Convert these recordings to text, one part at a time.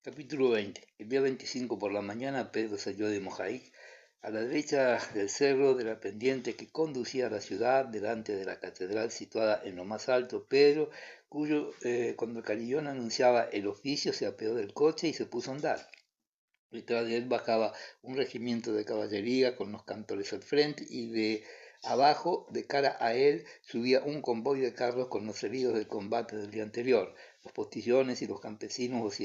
Capítulo 20. El día 25 por la mañana Pedro salió de Mojaik, a la derecha del cerro de la pendiente que conducía a la ciudad, delante de la catedral situada en lo más alto. Pedro, cuando el carillón anunciaba el oficio, se apeó del coche y se puso a andar. Detrás de él bajaba un regimiento de caballería con los cantores al frente y de abajo, de cara a él, subía un convoy de carros con los heridos del combate del día anterior. Los postillones y los campesinos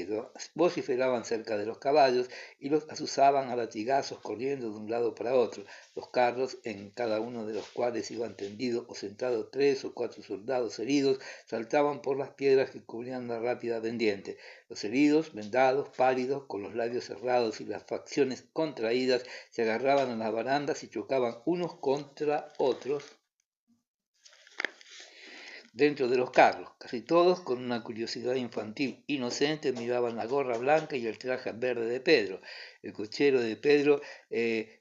vociferaban cerca de los caballos y los azuzaban a latigazos corriendo de un lado para otro. Los carros, en cada uno de los cuales iban tendidos o sentados 3 o 4 soldados heridos, saltaban por las piedras que cubrían la rápida pendiente. Los heridos, vendados, pálidos, con los labios cerrados y las facciones contraídas, se agarraban a las barandas y chocaban unos contra otros dentro de los carros. Casi todos, con una curiosidad infantil inocente, miraban la gorra blanca y el traje verde de Pedro. El cochero de Pedro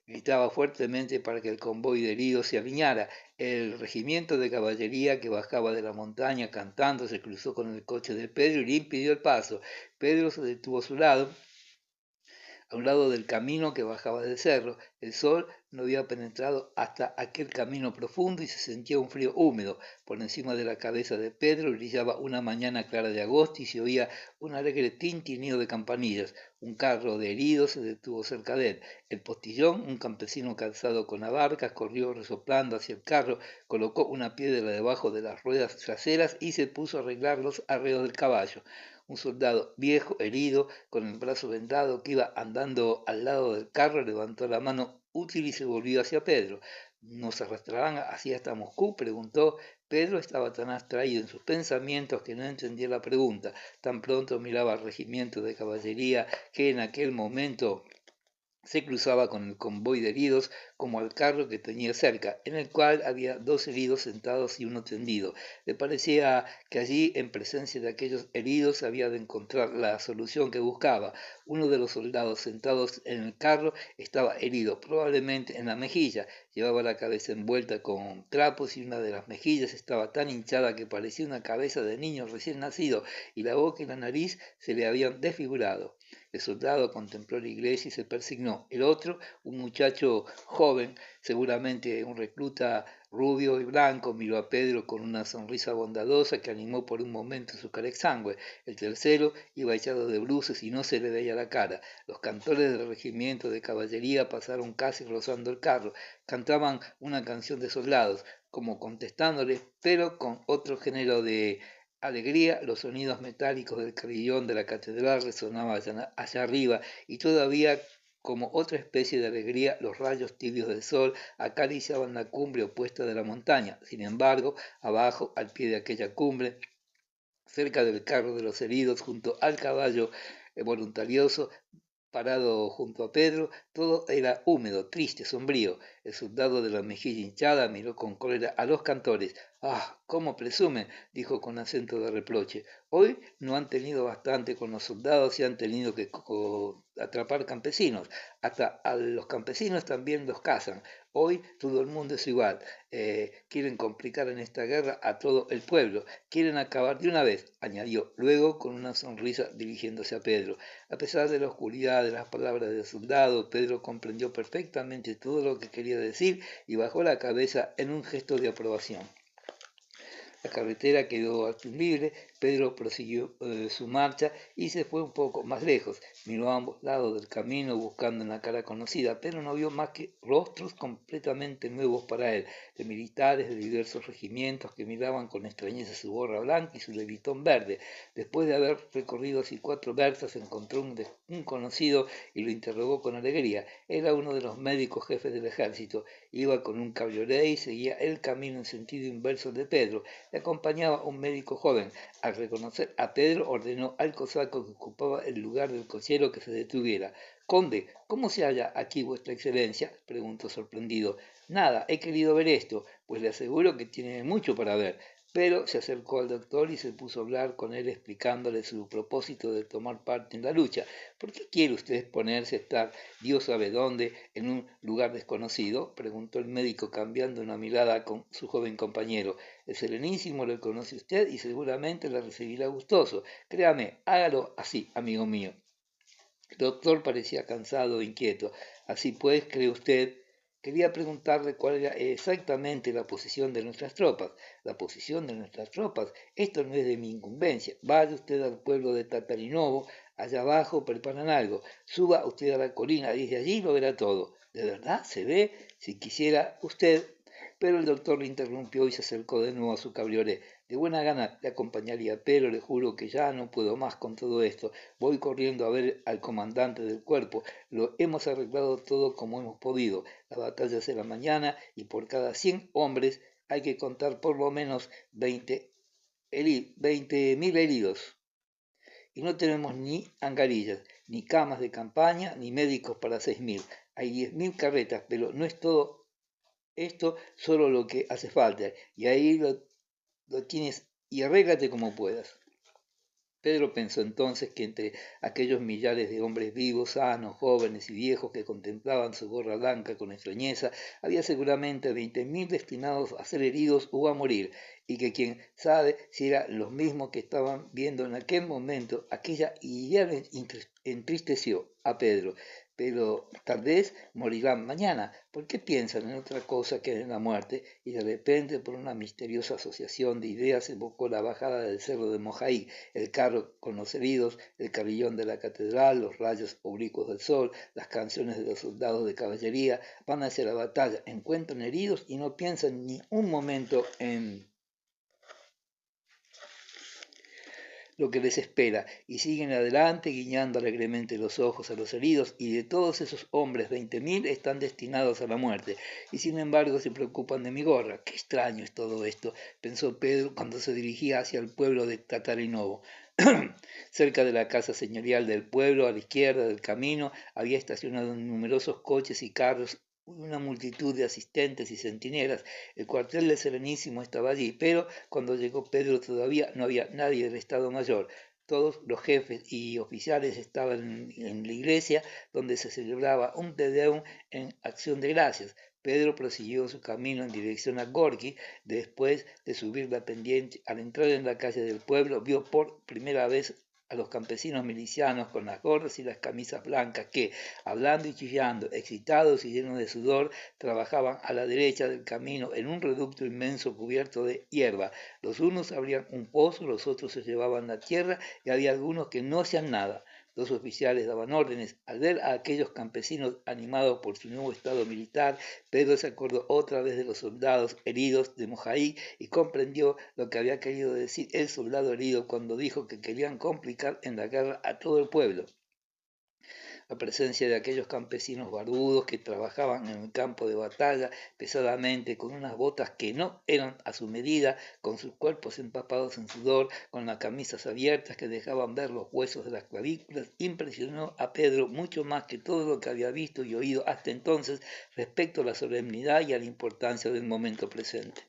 gritaba fuertemente para que el convoy de heridos se alineara. El regimiento de caballería que bajaba de la montaña cantando se cruzó con el coche de Pedro y le impidió el paso. Pedro se detuvo a su lado, a un lado del camino que bajaba del cerro. El sol no había penetrado hasta aquel camino profundo y se sentía un frío húmedo. Por encima de la cabeza de Pedro brillaba una mañana clara de agosto y se oía un alegre tintineo de campanillas. Un carro de heridos se detuvo cerca de él. El postillón, un campesino calzado con abarcas, corrió resoplando hacia el carro, colocó una piedra debajo de las ruedas traseras y se puso a arreglar los arreos del caballo. Un soldado viejo, herido, con el brazo vendado, que iba andando al lado del carro, levantó la mano útil y se volvió hacia Pedro. ¿Nos arrastrarán así hasta Moscú?, preguntó. Pedro estaba tan abstraído en sus pensamientos que no entendía la pregunta. Tan pronto miraba al regimiento de caballería que en aquel momento se cruzaba con el convoy de heridos como al carro que tenía cerca, en el cual había 2 heridos sentados y uno tendido. Le parecía que allí, en presencia de aquellos heridos, había de encontrar la solución que buscaba. Uno de los soldados sentados en el carro estaba herido, probablemente en la mejilla. Llevaba la cabeza envuelta con trapos y una de las mejillas estaba tan hinchada que parecía una cabeza de niño recién nacido, y la boca y la nariz se le habían desfigurado. El soldado contempló la iglesia y se persignó. El otro, un muchacho joven, seguramente un recluta rubio y blanco, miró a Pedro con una sonrisa bondadosa que animó por un momento su cara exangüe. El tercero iba echado de bruces y no se le veía la cara. Los cantores del regimiento de caballería pasaron casi rozando el carro. Cantaban una canción de soldados, como contestándole, pero con otro género de alegría. Los sonidos metálicos del carillón de la catedral resonaban allá arriba y todavía, como otra especie de alegría, los rayos tibios del sol acariciaban la cumbre opuesta de la montaña. Sin embargo, abajo, al pie de aquella cumbre, cerca del carro de los heridos, junto al caballo voluntarioso, parado junto a Pedro, todo era húmedo, triste, sombrío. El soldado de la mejilla hinchada miró con cólera a los cantores. «¡Ah, cómo presumen!», dijo con acento de reproche. «Hoy no han tenido bastante con los soldados y han tenido que atrapar campesinos. Hasta a los campesinos también los cazan. Hoy todo el mundo es igual. Quieren complicar en esta guerra a todo el pueblo. Quieren acabar de una vez», añadió luego con una sonrisa dirigiéndose a Pedro. A pesar de la oscuridad de las palabras del soldado, Pedro comprendió perfectamente todo lo que quería decir y bajó la cabeza en un gesto de aprobación. La carretera quedó al fin libre. Pedro prosiguió su marcha y se fue un poco más lejos. Miró a ambos lados del camino buscando en la cara conocida, pero no vio más que rostros completamente nuevos para él, de militares de diversos regimientos que miraban con extrañeza su gorra blanca y su levitón verde. Después de haber recorrido así 4 versas, encontró un conocido y lo interrogó con alegría. Era uno de los médicos jefes del ejército. Iba con un cabriolet y seguía el camino en sentido inverso de Pedro. Le acompañaba un médico joven. Al reconocer a Pedro, ordenó al cosaco que ocupaba el lugar del cochero que se detuviera. «Conde, ¿cómo se halla aquí vuestra excelencia?», preguntó sorprendido. «Nada, he querido ver esto, pues le aseguro que tiene mucho para ver». Pero se acercó al doctor y se puso a hablar con él explicándole su propósito de tomar parte en la lucha. «¿Por qué quiere usted exponerse a estar Dios sabe dónde, en un lugar desconocido?», preguntó el médico cambiando una mirada con su joven compañero. «El Serenísimo lo conoce usted y seguramente le recibirá gustoso. Créame, hágalo así, amigo mío». El doctor parecía cansado e inquieto. Así pues, ¿cree usted? Quería preguntarle cuál era exactamente la posición de nuestras tropas. La posición de nuestras tropas. Esto no es de mi incumbencia. Vaya usted al pueblo de Tatarinovo. Allá abajo preparan algo. Suba usted a la colina. Desde allí lo verá todo. ¿De verdad se ve? Si quisiera usted... Pero el doctor le interrumpió y se acercó de nuevo a su cabriolet. De buena gana le acompañaría, pero le juro que ya no puedo más con todo esto. Voy corriendo a ver al comandante del cuerpo. Lo hemos arreglado todo como hemos podido. La batalla será mañana y por cada 100 hombres hay que contar por lo menos 20.000 heridos. Y no tenemos ni angarillas, ni camas de campaña, ni médicos para 6.000. Hay 10.000 carretas, pero no es todo esto solo lo que hace falta. Y ahí lo tienes y arréglate como puedas. Pedro pensó entonces que entre aquellos millares de hombres vivos, sanos, jóvenes y viejos que contemplaban su gorra blanca con extrañeza, había seguramente 20.000 destinados a ser heridos o a morir, y que quién sabe si eran los mismos que estaban viendo en aquel momento aquella idea entristeció a Pedro. Pero tal vez morirán mañana. ¿Por qué piensan en otra cosa que en la muerte? Y de repente, por una misteriosa asociación de ideas, evocó la bajada del cerro de Mojaí, el carro con los heridos, el carillón de la catedral, los rayos oblicuos del sol, las canciones de los soldados de caballería. Van hacia la batalla, encuentran heridos y no piensan ni un momento en lo que les espera, y siguen adelante guiñando alegremente los ojos a los heridos, y de todos esos hombres 20.000 están destinados a la muerte, y sin embargo se preocupan de mi gorra. Qué extraño es todo esto, pensó Pedro cuando se dirigía hacia el pueblo de Tatarinovo. Cerca de la casa señorial del pueblo, a la izquierda del camino, había estacionado numerosos coches y carros, una multitud de asistentes y centinelas. El cuartel del Serenísimo estaba allí, pero cuando llegó Pedro todavía no había nadie del Estado Mayor. Todos los jefes y oficiales estaban en la iglesia donde se celebraba un Te Deum en acción de gracias. Pedro prosiguió su camino en dirección a Gorki. Después de subir la pendiente, al entrar en la calle del pueblo, vio por primera vez a los campesinos milicianos con las gorras y las camisas blancas que, hablando y chillando, excitados y llenos de sudor, trabajaban a la derecha del camino en un reducto inmenso cubierto de hierba. Los unos abrían un pozo, los otros se llevaban la tierra y había algunos que no hacían nada. Los oficiales daban órdenes. Al ver a aquellos campesinos animados por su nuevo estado militar, Pedro se acordó otra vez de los soldados heridos de Mojaí y comprendió lo que había querido decir el soldado herido cuando dijo que querían complicar en la guerra a todo el pueblo. La presencia de aquellos campesinos barbudos que trabajaban en el campo de batalla pesadamente, con unas botas que no eran a su medida, con sus cuerpos empapados en sudor, con las camisas abiertas que dejaban ver los huesos de las clavículas, impresionó a Pedro mucho más que todo lo que había visto y oído hasta entonces respecto a la solemnidad y a la importancia del momento presente.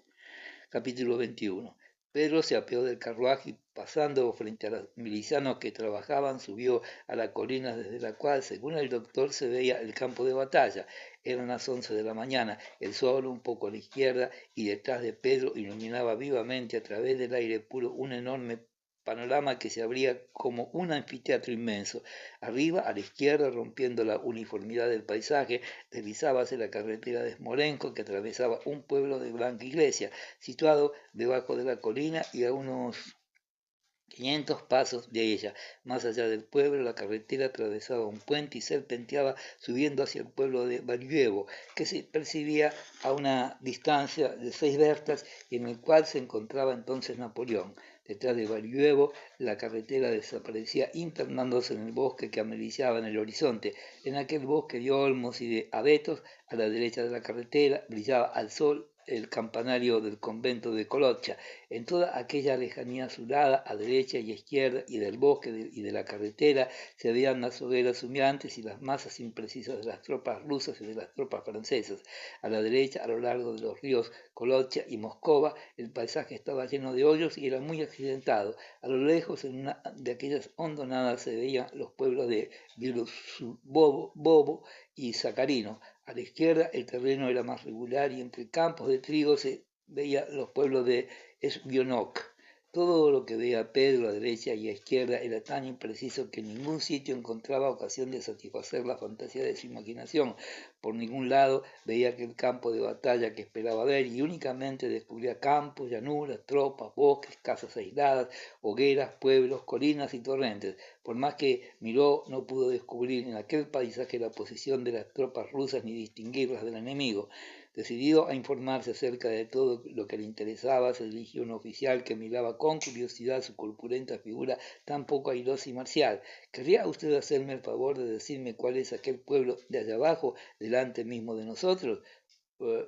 Capítulo 21. Pedro se apeó del carruaje y pasando frente a los milicianos que trabajaban, subió a la colina desde la cual, según el doctor, se veía el campo de batalla. Eran las 11 de la mañana, el sol un poco a la izquierda y detrás de Pedro iluminaba vivamente a través del aire puro un enorme panorama que se abría como un anfiteatro inmenso. Arriba, a la izquierda, rompiendo la uniformidad del paisaje, deslizábase la carretera de Smolensk que atravesaba un pueblo de blanca iglesia, situado debajo de la colina y a unos 500 pasos de ella. Más allá del pueblo, la carretera atravesaba un puente y serpenteaba subiendo hacia el pueblo de Bariuevo, que se percibía a una distancia de 6 verstas y en el cual se encontraba entonces Napoleón. Detrás de Bariuevo, la carretera desaparecía internándose en el bosque que amarillaba en el horizonte. En aquel bosque de olmos y de abetos, a la derecha de la carretera, brillaba al sol el campanario del convento de Colocha. En toda aquella lejanía azulada, a derecha y a izquierda, y del bosque y de la carretera, se veían las hogueras humeantes y las masas imprecisas de las tropas rusas y de las tropas francesas. A la derecha, a lo largo de los ríos Colocha y Moscova, el paisaje estaba lleno de hoyos y era muy accidentado. A lo lejos, en una de aquellas hondonadas, se veían los pueblos de Bobo y Sacarino. A la izquierda el terreno era más regular y entre campos de trigo se veían los pueblos de Esbionok. Todo lo que veía Pedro a derecha y a izquierda era tan impreciso que en ningún sitio encontraba ocasión de satisfacer la fantasía de su imaginación. Por ningún lado veía aquel campo de batalla que esperaba ver y únicamente descubría campos, llanuras, tropas, bosques, casas aisladas, hogueras, pueblos, colinas y torrentes. Por más que miró, no pudo descubrir en aquel paisaje la posición de las tropas rusas ni distinguirlas del enemigo. Decidido a informarse acerca de todo lo que le interesaba, se dirigió a un oficial que miraba con curiosidad su corpulenta figura tan poco airosa y marcial. ¿Querría usted hacerme el favor de decirme cuál es aquel pueblo de allá abajo, delante mismo de nosotros?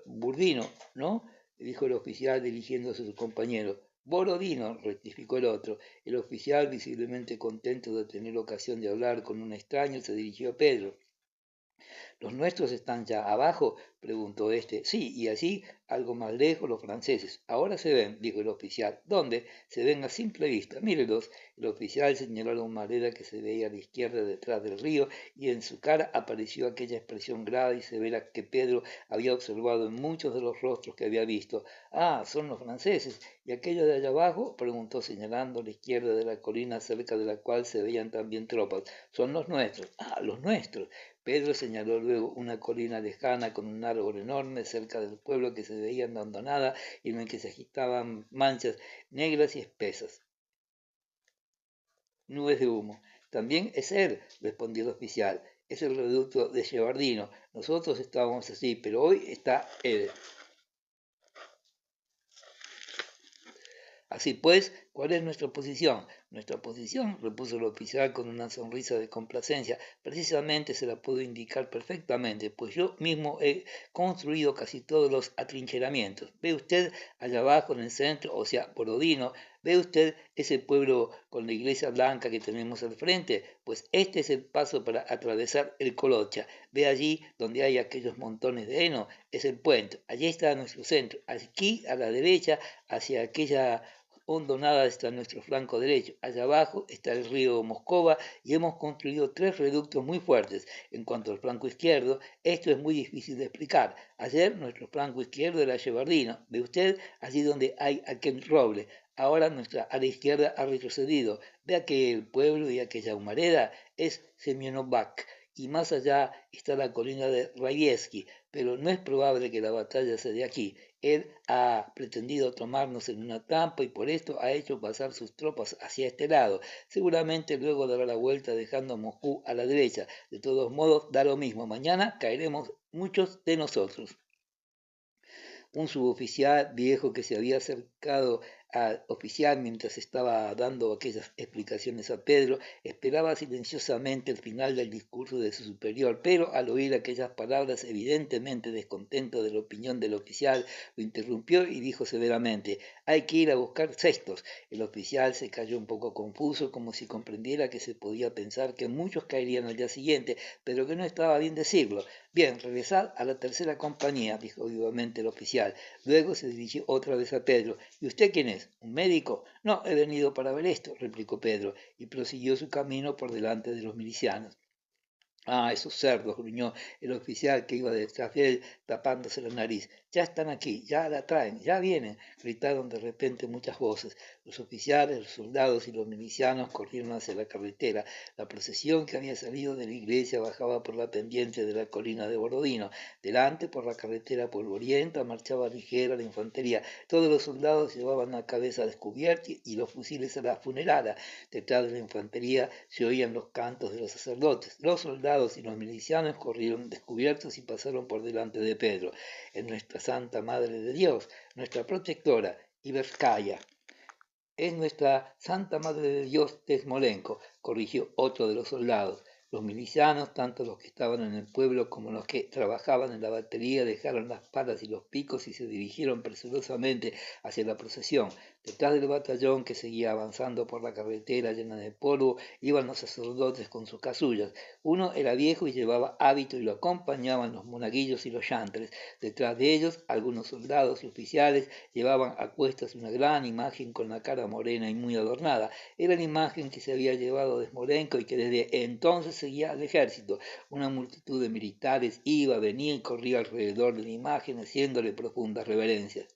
Burdino, ¿no? Dijo el oficial dirigiéndose a su compañero. Borodino, rectificó el otro. El oficial, visiblemente contento de tener ocasión de hablar con un extraño, se dirigió a Pedro. ¿Los nuestros están ya abajo? Preguntó este. Sí, y allí, algo más lejos, los franceses. Ahora se ven, dijo el oficial. ¿Dónde? Se ven a simple vista. Mírelos. El oficial señaló a la humareda que se veía a la izquierda detrás del río y en su cara apareció aquella expresión grave y severa que Pedro había observado en muchos de los rostros que había visto. Ah, son los franceses. ¿Y aquello de allá abajo? Preguntó señalando a la izquierda de la colina cerca de la cual se veían también tropas. Son los nuestros. Ah, los nuestros. Pedro señaló luego una colina lejana con un árbol enorme cerca del pueblo que se veía abandonada y en el que se agitaban manchas negras y espesas, nubes de humo. También es él, respondió el oficial. Es el reducto de Shevardino. Nosotros estábamos así, pero hoy está él. Así pues, ¿cuál es nuestra posición? Nuestra posición, repuso el oficial con una sonrisa de complacencia, precisamente se la puedo indicar perfectamente, pues yo mismo he construido casi todos los atrincheramientos. Ve usted allá abajo en el centro, o sea, Borodino, ve usted ese pueblo con la iglesia blanca que tenemos al frente, pues este es el paso para atravesar el Colocha. Ve allí donde hay aquellos montones de heno, es el puente. Allí está nuestro centro. Aquí a la derecha, hacia aquella hondonada está nuestro flanco derecho. Allá abajo está el río Moscova y hemos construido 3 reductos muy fuertes. En cuanto al flanco izquierdo, esto es muy difícil de explicar. Ayer nuestro flanco izquierdo era Shevardino. Ve usted allí donde hay aquel roble. Ahora nuestra ala izquierda ha retrocedido. Vea que el pueblo y aquella humareda es Semyonovac y más allá está la colina de Rayeski, pero no es probable que la batalla sea de aquí. Él ha pretendido tomarnos en una trampa y por esto ha hecho pasar sus tropas hacia este lado. Seguramente luego dará la vuelta dejando a Moscú a la derecha. De todos modos, da lo mismo. Mañana caeremos muchos de nosotros. Un suboficial viejo que se había acercado al oficial mientras estaba dando aquellas explicaciones a Pedro, esperaba silenciosamente el final del discurso de su superior, pero al oír aquellas palabras, evidentemente descontento de la opinión del oficial, lo interrumpió y dijo severamente, hay que ir a buscar cestos. El oficial se cayó un poco confuso, como si comprendiera que se podía pensar que muchos caerían al día siguiente, pero que no estaba bien decirlo. Bien, regresad a la tercera compañía, dijo vivamente el oficial. Luego se dirigió otra vez a Pedro. ¿Y usted quién es? ¿Un médico? No, he venido para ver esto, replicó Pedro, y prosiguió su camino por delante de los milicianos. Ah, esos cerdos, gruñó el oficial que iba detrás de él, tapándose la nariz. Ya están aquí, ya la traen, ya vienen, gritaron de repente muchas voces. Los oficiales, los soldados y los milicianos corrieron hacia la carretera. La procesión que había salido de la iglesia bajaba por la pendiente de la colina de Borodino. Delante, por la carretera polvorienta, marchaba ligera la infantería. Todos los soldados llevaban la cabeza descubierta y los fusiles a la funerada. Detrás de la infantería se oían los cantos de los sacerdotes. Los soldados y los milicianos corrieron descubiertos y pasaron por delante de Pedro. Es nuestra Santa Madre de Dios, nuestra protectora, Iberskaya. Es nuestra Santa Madre de Dios de Smolensk, corrigió otro de los soldados. Los milicianos, tanto los que estaban en el pueblo como los que trabajaban en la batería, dejaron las palas y los picos y se dirigieron presurosamente hacia la procesión. Detrás del batallón que seguía avanzando por la carretera llena de polvo, iban los sacerdotes con sus casullas. Uno era viejo y llevaba hábito y lo acompañaban los monaguillos y los yantres. Detrás de ellos, algunos soldados y oficiales llevaban a cuestas una gran imagen con la cara morena y muy adornada. Era la imagen que se había llevado de Smolensk y que desde entonces seguía al ejército. Una multitud de militares iba, venía y corría alrededor de la imagen haciéndole profundas reverencias.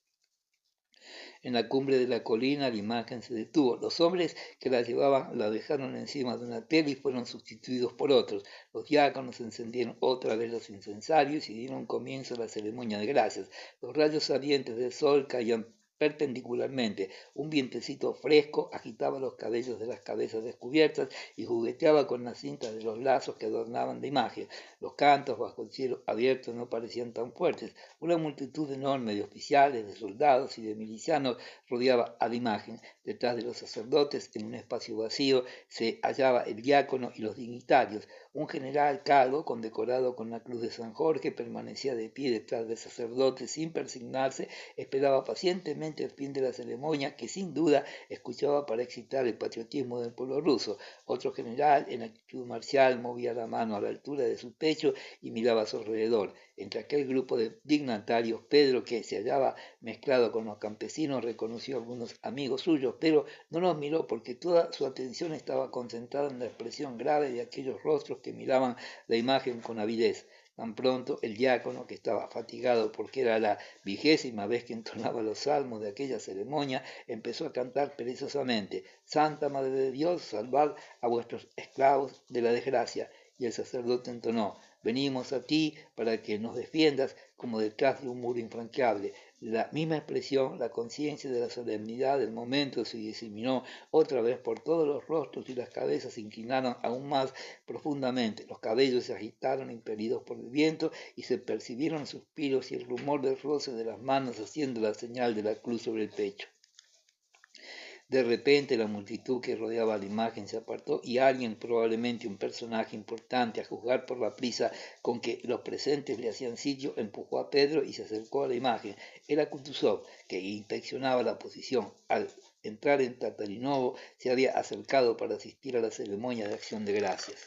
En la cumbre de la colina la imagen se detuvo. Los hombres que la llevaban la dejaron encima de una tela y fueron sustituidos por otros. Los diáconos encendieron otra vez los incensarios y dieron comienzo a la ceremonia de gracias. Los rayos salientes del sol caían perpendicularmente. Un vientecito fresco agitaba los cabellos de las cabezas descubiertas y jugueteaba con las cintas de los lazos que adornaban la imagen. Los cantos bajo el cielo abierto no parecían tan fuertes. Una multitud enorme de oficiales, de soldados y de milicianos rodeaba a la imagen. Detrás de los sacerdotes, en un espacio vacío, se hallaba el diácono y los dignitarios. Un general calvo, condecorado con la cruz de San Jorge, permanecía de pie detrás del sacerdote sin persignarse, esperaba pacientemente el fin de la ceremonia, que sin duda escuchaba para excitar el patriotismo del pueblo ruso. Otro general, en actitud marcial, movía la mano a la altura de su pecho y miraba a su alrededor. Entre aquel grupo de dignatarios, Pedro, que se hallaba mezclado con los campesinos, reconoció a algunos amigos suyos, pero no los miró porque toda su atención estaba concentrada en la expresión grave de aquellos rostros que miraban la imagen con avidez. Tan pronto el diácono, que estaba fatigado porque era la 20ª vez que entonaba los salmos de aquella ceremonia, empezó a cantar perezosamente: Santa Madre de Dios, salvad a vuestros esclavos de la desgracia. Y el sacerdote entonó: venimos a ti para que nos defiendas como detrás de un muro infranqueable. La misma expresión, la conciencia de la solemnidad del momento se diseminó otra vez por todos los rostros y las cabezas se inclinaron aún más profundamente. Los cabellos se agitaron impelidos por el viento y se percibieron suspiros y el rumor del roce de las manos haciendo la señal de la cruz sobre el pecho. De repente la multitud que rodeaba la imagen se apartó y alguien, probablemente un personaje importante, a juzgar por la prisa con que los presentes le hacían sitio, empujó a Pedro y se acercó a la imagen. Era Kutuzov, que inspeccionaba la posición. Al entrar en Tatarinovo se había acercado para asistir a la ceremonia de acción de gracias.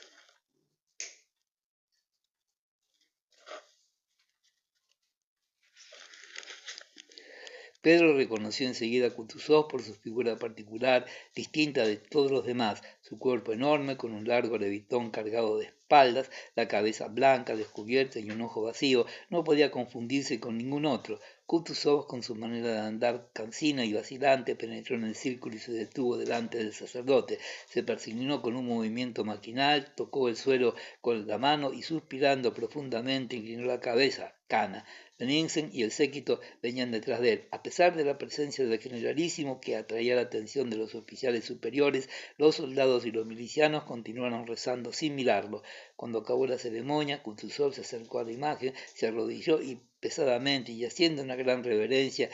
Pedro reconoció enseguida a Kutuzov por su figura particular, distinta de todos los demás, su cuerpo enorme, con un largo levitón cargado de espaldas, la cabeza blanca, descubierta y un ojo vacío, no podía confundirse con ningún otro. Kutuzov, con su manera de andar cansina y vacilante, penetró en el círculo y se detuvo delante del sacerdote. Se persignó con un movimiento maquinal, tocó el suelo con la mano y, suspirando profundamente, inclinó la cabeza. Cana. Leninsen y el séquito venían detrás de él. A pesar de la presencia del generalísimo, que atraía la atención de los oficiales superiores, los soldados y los milicianos continuaron rezando sin mirarlo. Cuando acabó la ceremonia, Kutuzov se acercó a la imagen, se arrodilló y pesadamente, y haciendo una gran reverencia,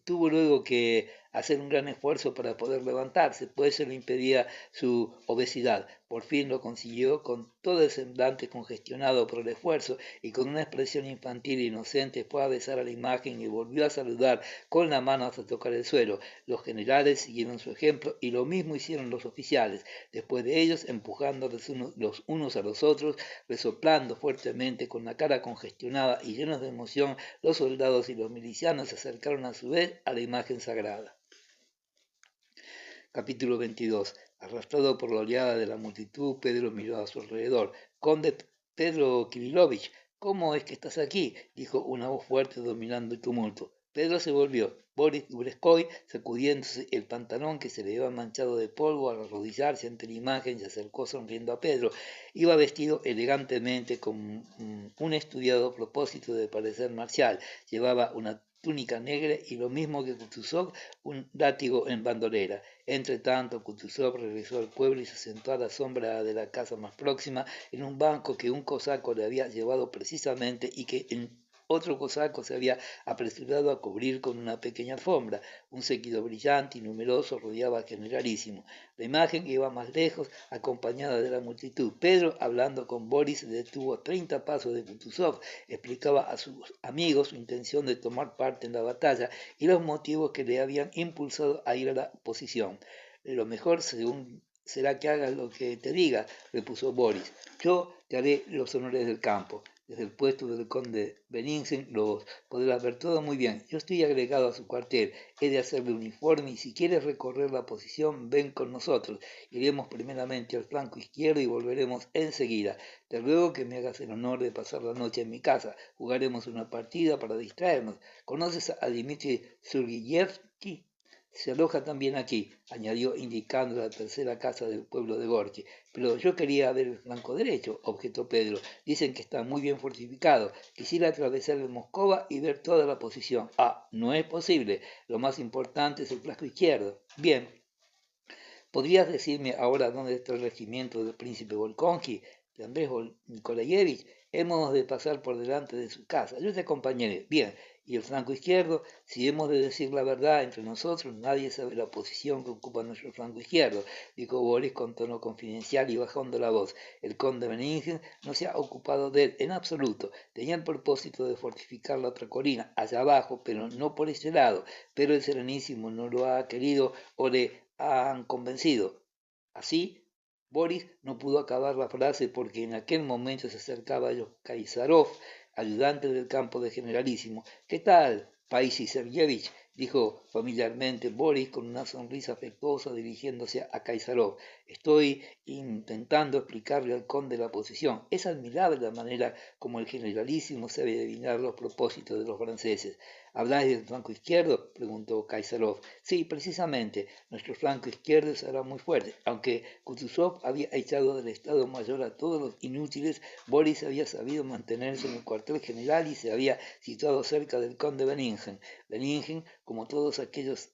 tuvo luego que hacer un gran esfuerzo para poder levantarse, pues se lo impedía su obesidad. Por fin lo consiguió con todo el semblante congestionado por el esfuerzo y con una expresión infantil e inocente fue a besar a la imagen y volvió a saludar con la mano hasta tocar el suelo. Los generales siguieron su ejemplo y lo mismo hicieron los oficiales. Después de ellos, empujando los unos a los otros, resoplando fuertemente, con la cara congestionada y llenos de emoción, los soldados y los milicianos se acercaron a su vez a la imagen sagrada. Capítulo 22. Arrastrado por la oleada de la multitud, Pedro miró a su alrededor. Conde Pedro Kirilovich, ¿cómo es que estás aquí?, dijo una voz fuerte dominando el tumulto. Pedro se volvió. Boris Dubreskoy, sacudiéndose el pantalón que se le había manchado de polvo al arrodillarse ante la imagen, se acercó sonriendo a Pedro. Iba vestido elegantemente con un estudiado propósito de parecer marcial. Llevaba una túnica negra y, lo mismo que Kutuzov, un látigo en bandolera. Entre tanto, Kutuzov regresó al pueblo y se sentó a la sombra de la casa más próxima, en un banco que un cosaco le había llevado precisamente y que otro cosaco se había apresurado a cubrir con una pequeña alfombra. Un séquito brillante y numeroso rodeaba al generalísimo. La imagen iba más lejos, acompañada de la multitud. Pedro, hablando con Boris, se detuvo a 30 pasos de Kutuzov, explicaba a sus amigos su intención de tomar parte en la batalla y los motivos que le habían impulsado a ir a la posición. Lo mejor, según será que hagas lo que te diga, repuso Boris. Yo te haré los honores del campo. Desde el puesto del conde Benningsen lo podrás ver todo muy bien. Yo estoy agregado a su cuartel, he de hacerle uniforme y si quieres recorrer la posición, ven con nosotros. Iremos primeramente al flanco izquierdo y volveremos enseguida. Te ruego que me hagas el honor de pasar la noche en mi casa. Jugaremos una partida para distraernos. ¿Conoces a Dmitri Surgiyevsky? Se aloja también aquí, añadió indicando la tercera casa del pueblo de Gorki. Pero yo quería ver el flanco derecho, objetó Pedro. Dicen que está muy bien fortificado. Quisiera atravesar el Moscova y ver toda la posición. Ah, no es posible. Lo más importante es el flanco izquierdo. Bien. ¿Podrías decirme ahora dónde está el regimiento del príncipe Volkonsky, de Andrés Nikolayevich? Hemos de pasar por delante de su casa. Yo te acompañaré. Bien. ¿Y el flanco izquierdo? Si hemos de decir la verdad entre nosotros, nadie sabe la posición que ocupa nuestro flanco izquierdo, dijo Boris con tono confidencial y bajando la voz. El conde Benningen no se ha ocupado de él en absoluto. Tenía el propósito de fortificar la otra colina, allá abajo, pero no por ese lado. Pero el Serenísimo no lo ha querido o le han convencido. Así, Boris no pudo acabar la frase porque en aquel momento se acercaba a Kaysarov, ayudante del campo de generalísimo. ¿Qué tal, Paisi Sergeyevich? Dijo familiarmente Boris con una sonrisa afectuosa dirigiéndose a Kaysarov. Estoy intentando explicarle al conde la posición. Es admirable la manera como el generalísimo sabe adivinar los propósitos de los franceses. ¿Habláis del flanco izquierdo? Preguntó Kaysarov. Sí, precisamente. Nuestro flanco izquierdo será muy fuerte. Aunque Kutuzov había echado del Estado Mayor a todos los inútiles, Boris había sabido mantenerse en el cuartel general y se había situado cerca del conde Benningen. Benningen, como todos aquellos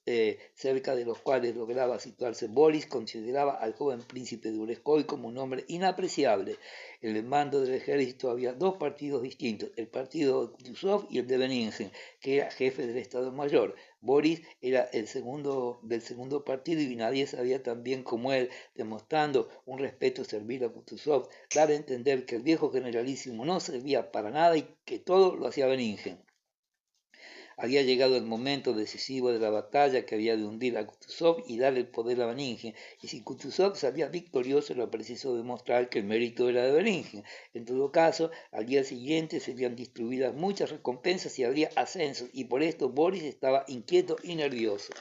cerca de los cuales lograba situarse Boris, consideraba al joven príncipe de Ureskoy como un hombre inapreciable. En el mando del ejército había dos partidos distintos, el partido de Kutuzov y el de Benningen, que era jefe del Estado Mayor. Boris era el segundo del segundo partido y nadie sabía tan bien como él, demostrando un respeto servil a Kutuzov, dar a entender que el viejo generalísimo no servía para nada y que todo lo hacía Benningen. Había llegado el momento decisivo de la batalla que había de hundir a Kutuzov y darle el poder a Benningen, y si Kutuzov salía victorioso era preciso demostrar que el mérito era de Benningen. En todo caso, al día siguiente serían distribuidas muchas recompensas y habría ascensos, y por esto Boris estaba inquieto y nervioso.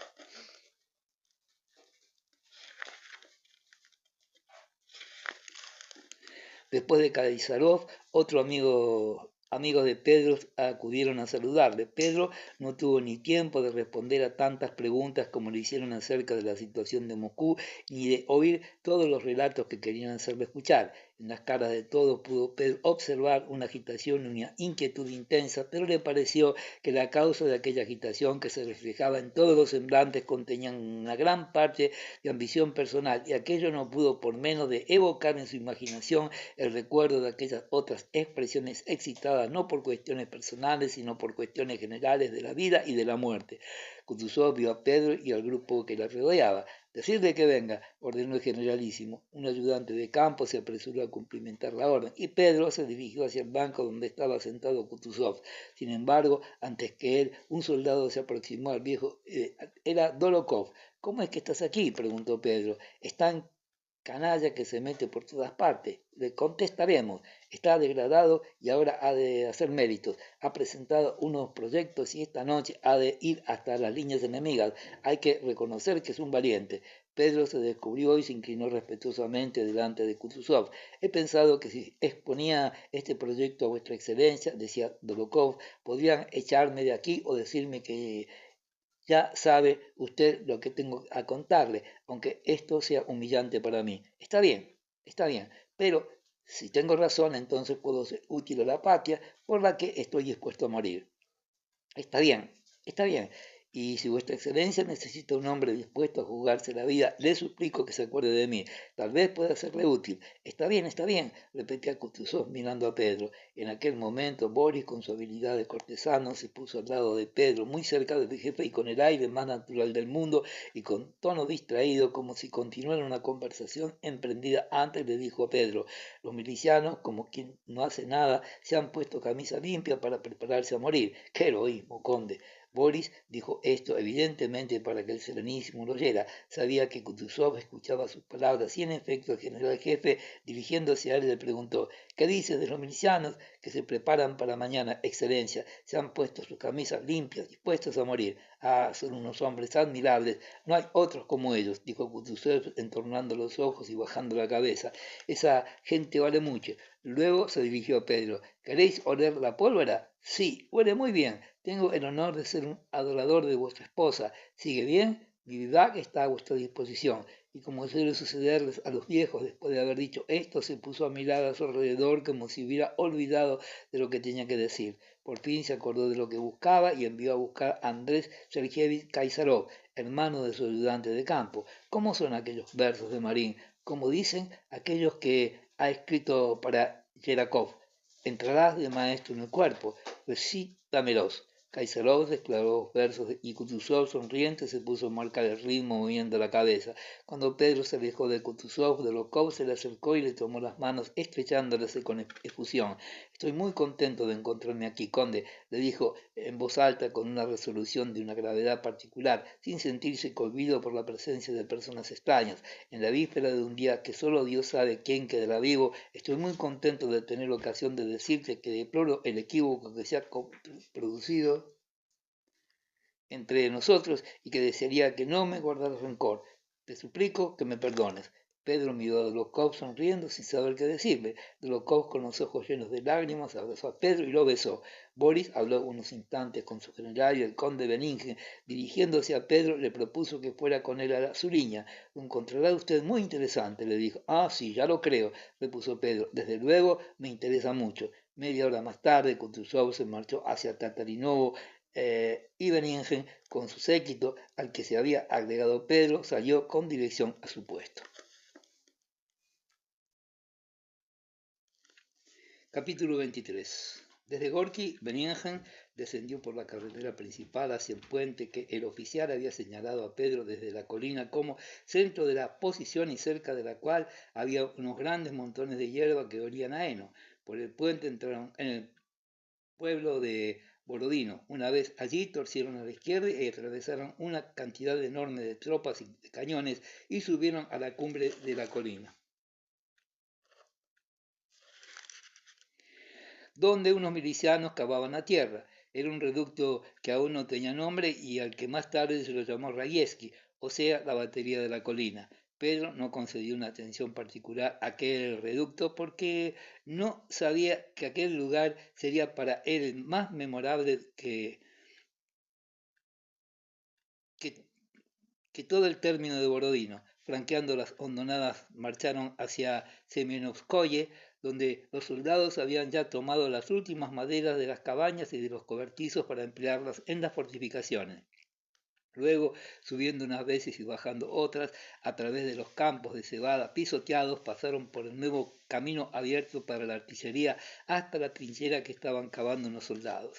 Después de Kaysarov, otro amigos de Pedro acudieron a saludarle. Pedro no tuvo ni tiempo de responder a tantas preguntas como le hicieron acerca de la situación de Moscú, ni de oír todos los relatos que querían hacerle escuchar. En las caras de todos pudo Pedro observar una agitación y una inquietud intensa, pero le pareció que la causa de aquella agitación que se reflejaba en todos los semblantes contenían una gran parte de ambición personal, y aquello no pudo por menos de evocar en su imaginación el recuerdo de aquellas otras expresiones excitadas no por cuestiones personales, sino por cuestiones generales de la vida y de la muerte. Kutuzov vio a Pedro y al grupo que la rodeaba. Decirle que venga, ordenó el generalísimo. Un ayudante de campo se apresuró a cumplimentar la orden y Pedro se dirigió hacia el banco donde estaba sentado Kutuzov. Sin embargo, antes que él, un soldado se aproximó al viejo. Era Dolokhov. ¿Cómo es que estás aquí? Preguntó Pedro. Están canalla que se mete por todas partes. Le contestaremos. Está degradado y ahora ha de hacer méritos. Ha presentado unos proyectos y esta noche ha de ir hasta las líneas enemigas. Hay que reconocer que es un valiente. Pedro se descubrió y se inclinó respetuosamente delante de Kutuzov. He pensado que si exponía este proyecto a vuestra excelencia, decía Dolokhov, podrían echarme de aquí o decirme que ya sabe usted lo que tengo a contarle, aunque esto sea humillante para mí. Está bien, pero si tengo razón, entonces puedo ser útil a la patria por la que estoy dispuesto a morir. Está bien, está bien. Y si vuestra excelencia necesita un hombre dispuesto a jugarse la vida, le suplico que se acuerde de mí. Tal vez pueda serle útil. Está bien, repetía Kutuzov mirando a Pedro. En aquel momento, Boris, con su habilidad de cortesano, se puso al lado de Pedro, muy cerca del jefe y con el aire más natural del mundo y con tono distraído, como si continuara una conversación emprendida antes, le dijo a Pedro: los milicianos, como quien no hace nada, se han puesto camisa limpia para prepararse a morir. ¡Qué heroísmo, conde! Boris dijo esto evidentemente para que el Serenísimo lo oyera. Sabía que Kutuzov escuchaba sus palabras y en efecto el general jefe, dirigiéndose a él, le preguntó: ¿qué dices de los milicianos que se preparan para mañana, excelencia? Se han puesto sus camisas limpias, dispuestos a morir. Ah, son unos hombres admirables. No hay otros como ellos, dijo Kutuzov, entornando los ojos y bajando la cabeza. Esa gente vale mucho. Luego se dirigió a Pedro. ¿Queréis oler la pólvora? Sí, huele muy bien. Tengo el honor de ser un adorador de vuestra esposa. ¿Sigue bien? Mi vivac está a vuestra disposición. Y como suele sucederles a los viejos, después de haber dicho esto, se puso a mirar a su alrededor como si hubiera olvidado de lo que tenía que decir. Por fin se acordó de lo que buscaba y envió a buscar a Andrés Sergeyevich Kaysarov, hermano de su ayudante de campo. ¿Cómo son aquellos versos de Marín? Como dicen aquellos que ha escrito para Yerakov: entrarás de maestro en el cuerpo, recítamelos. Kaysarov declaró los versos y Kutuzov, sonriente, se puso a marcar el ritmo moviendo la cabeza. Cuando Pedro se alejó de Kutuzov, Dólokhov se le acercó y le tomó las manos, estrechándolas con efusión. Estoy muy contento de encontrarme aquí, conde, le dijo en voz alta con una resolución de una gravedad particular, sin sentirse cohibido por la presencia de personas extrañas. En la víspera de un día que solo Dios sabe quién quedará vivo, estoy muy contento de tener ocasión de decirte que deploro el equívoco que se ha producido entre nosotros y que desearía que no me guardaras rencor. Te suplico que me perdones. Pedro miró a Dólokhov sonriendo sin saber qué decirle. Dólokhov, con los ojos llenos de lágrimas, abrazó a Pedro y lo besó. Boris habló unos instantes con su general y el conde Beningen, dirigiéndose a Pedro, le propuso que fuera con él a la Zuriña. Lo encontrará usted muy interesante, le dijo. Ah, sí, ya lo creo, repuso Pedro. Desde luego me interesa mucho. Media hora más tarde, Kutuzov se marchó hacia Tatarinovo, y Beningen, con su séquito al que se había agregado Pedro, salió con dirección a su puesto. Capítulo 23. Desde Gorki, Beningen descendió por la carretera principal hacia el puente que el oficial había señalado a Pedro desde la colina como centro de la posición y cerca de la cual había unos grandes montones de hierba que olían a heno. Por el puente entraron en el pueblo de Borodino. Una vez allí, torcieron a la izquierda y atravesaron una cantidad enorme de tropas y de cañones y subieron a la cumbre de la colina, donde unos milicianos cavaban la tierra. Era un reducto que aún no tenía nombre y al que más tarde se lo llamó Rayeski, o sea, la batería de la colina. Pedro no concedió una atención particular a aquel reducto porque no sabía que aquel lugar sería para él el más memorable que, que todo el término de Borodino. Flanqueando las hondonadas, marcharon hacia Semionovskoye, donde los soldados habían ya tomado las últimas maderas de las cabañas y de los cobertizos para emplearlas en las fortificaciones. Luego, subiendo unas veces y bajando otras, a través de los campos de cebada pisoteados, pasaron por el nuevo camino abierto para la artillería hasta la trinchera que estaban cavando unos soldados.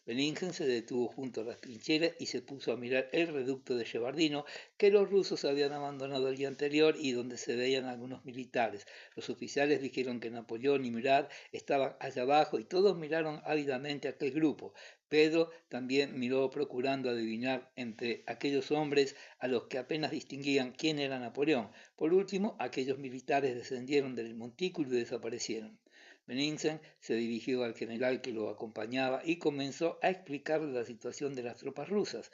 Beningen se detuvo junto a las trincheras y se puso a mirar el reducto de Shevardino que los rusos habían abandonado el día anterior y donde se veían algunos militares. Los oficiales dijeron que Napoleón y Murat estaban allá abajo y todos miraron ávidamente a aquel grupo. Pedro también miró procurando adivinar entre aquellos hombres a los que apenas distinguían quién era Napoleón. Por último, aquellos militares descendieron del montículo y desaparecieron. Beningen se dirigió al general que lo acompañaba y comenzó a explicarle la situación de las tropas rusas.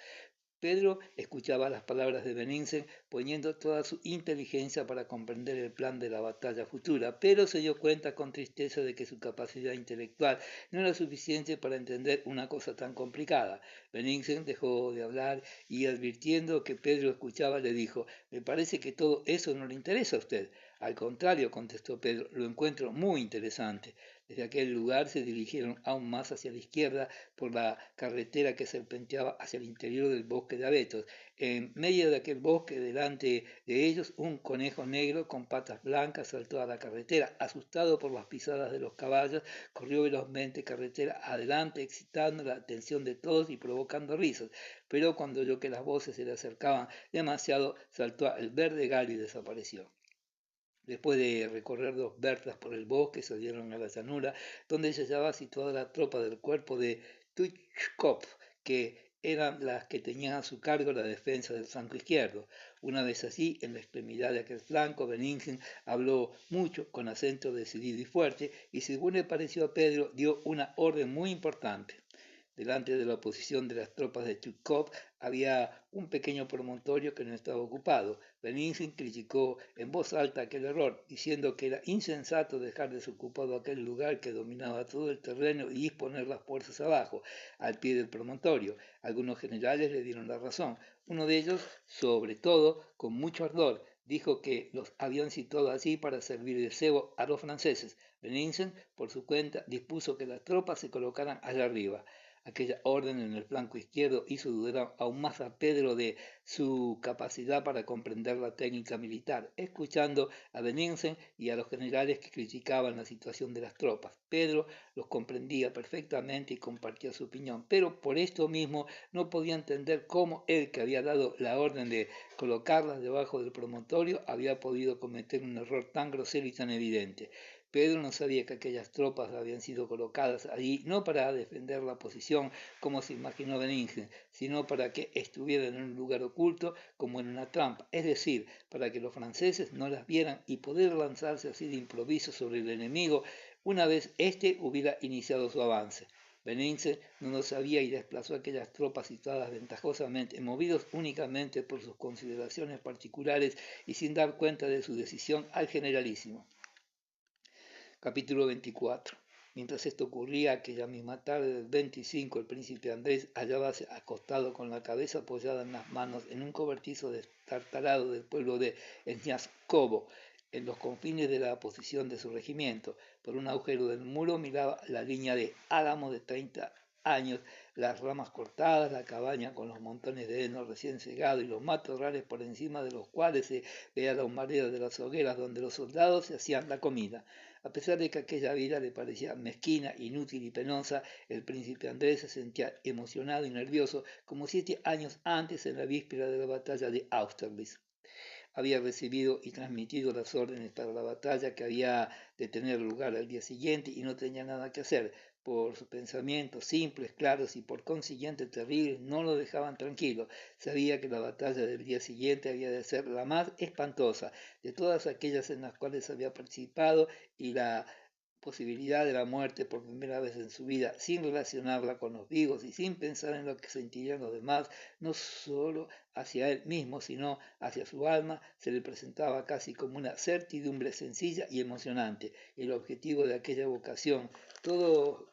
Pedro escuchaba las palabras de Beningen poniendo toda su inteligencia para comprender el plan de la batalla futura, pero se dio cuenta con tristeza de que su capacidad intelectual no era suficiente para entender una cosa tan complicada. Beningen dejó de hablar y advirtiendo que Pedro escuchaba le dijo: «Me parece que todo eso no le interesa a usted». «Al contrario», contestó Pedro, «lo encuentro muy interesante». Desde aquel lugar se dirigieron aún más hacia la izquierda por la carretera que serpenteaba hacia el interior del bosque de abetos. En medio de aquel bosque, delante de ellos, un conejo negro con patas blancas saltó a la carretera. Asustado por las pisadas de los caballos, corrió velozmente carretera adelante, excitando la atención de todos y provocando risas. Pero cuando oyó que las voces se le acercaban demasiado, saltó al verde gallo y desapareció. Después de recorrer 2 vertas por el bosque, salieron a la llanura, donde se hallaba situada la tropa del cuerpo de Tuchkov, que eran las que tenían a su cargo la defensa del flanco izquierdo. Una vez así, en la extremidad de aquel flanco, Bennigsen habló mucho, con acento decidido y fuerte, y según le pareció a Pedro, dio una orden muy importante. Delante de la oposición de las tropas de Tchukov había un pequeño promontorio que no estaba ocupado. Bennigsen criticó en voz alta aquel error, diciendo que era insensato dejar desocupado aquel lugar que dominaba todo el terreno y disponer las fuerzas abajo, al pie del promontorio. Algunos generales le dieron la razón. Uno de ellos, sobre todo, con mucho ardor, dijo que los habían situado así para servir de cebo a los franceses. Bennigsen, por su cuenta, dispuso que las tropas se colocaran allá arriba. Aquella orden en el flanco izquierdo hizo dudar aún más a Pedro de su capacidad para comprender la técnica militar, escuchando a Bennigsen y a los generales que criticaban la situación de las tropas. Pedro los comprendía perfectamente y compartía su opinión, pero por esto mismo no podía entender cómo él, que había dado la orden de colocarlas debajo del promontorio, había podido cometer un error tan grosero y tan evidente. Pedro no sabía que aquellas tropas habían sido colocadas allí no para defender la posición, como se imaginó Bennigsen, sino para que estuvieran en un lugar oculto, como en una trampa, es decir, para que los franceses no las vieran y poder lanzarse así de improviso sobre el enemigo una vez éste hubiera iniciado su avance. Bennigsen no lo sabía y desplazó aquellas tropas situadas ventajosamente, movidos únicamente por sus consideraciones particulares y sin dar cuenta de su decisión al generalísimo. Capítulo 24. Mientras esto ocurría, aquella misma tarde del 25, el príncipe Andrés hallábase acostado con la cabeza apoyada en las manos en un cobertizo destartalado del pueblo de Sniaskovo, en los confines de la posición de su regimiento. Por un agujero del muro miraba la línea de álamos de 30 años, las ramas cortadas, la cabaña con los montones de heno recién segado y los matorrales por encima de los cuales se veía la humareda de las hogueras donde los soldados se hacían la comida. A pesar de que aquella vida le parecía mezquina, inútil y penosa, el príncipe Andrés se sentía emocionado y nervioso como 7 años antes en la víspera de la batalla de Austerlitz. Había recibido y transmitido las órdenes para la batalla que había de tener lugar al día siguiente y no tenía nada que hacer. Por sus pensamientos simples, claros y por consiguiente terribles, no lo dejaban tranquilo. Sabía que la batalla del día siguiente había de ser la más espantosa de todas aquellas en las cuales había participado y la posibilidad de la muerte por primera vez en su vida, sin relacionarla con los vivos y sin pensar en lo que sentirían los demás, no solo hacia él mismo, sino hacia su alma, se le presentaba casi como una certidumbre sencilla y emocionante. El objetivo de aquella vocación, todo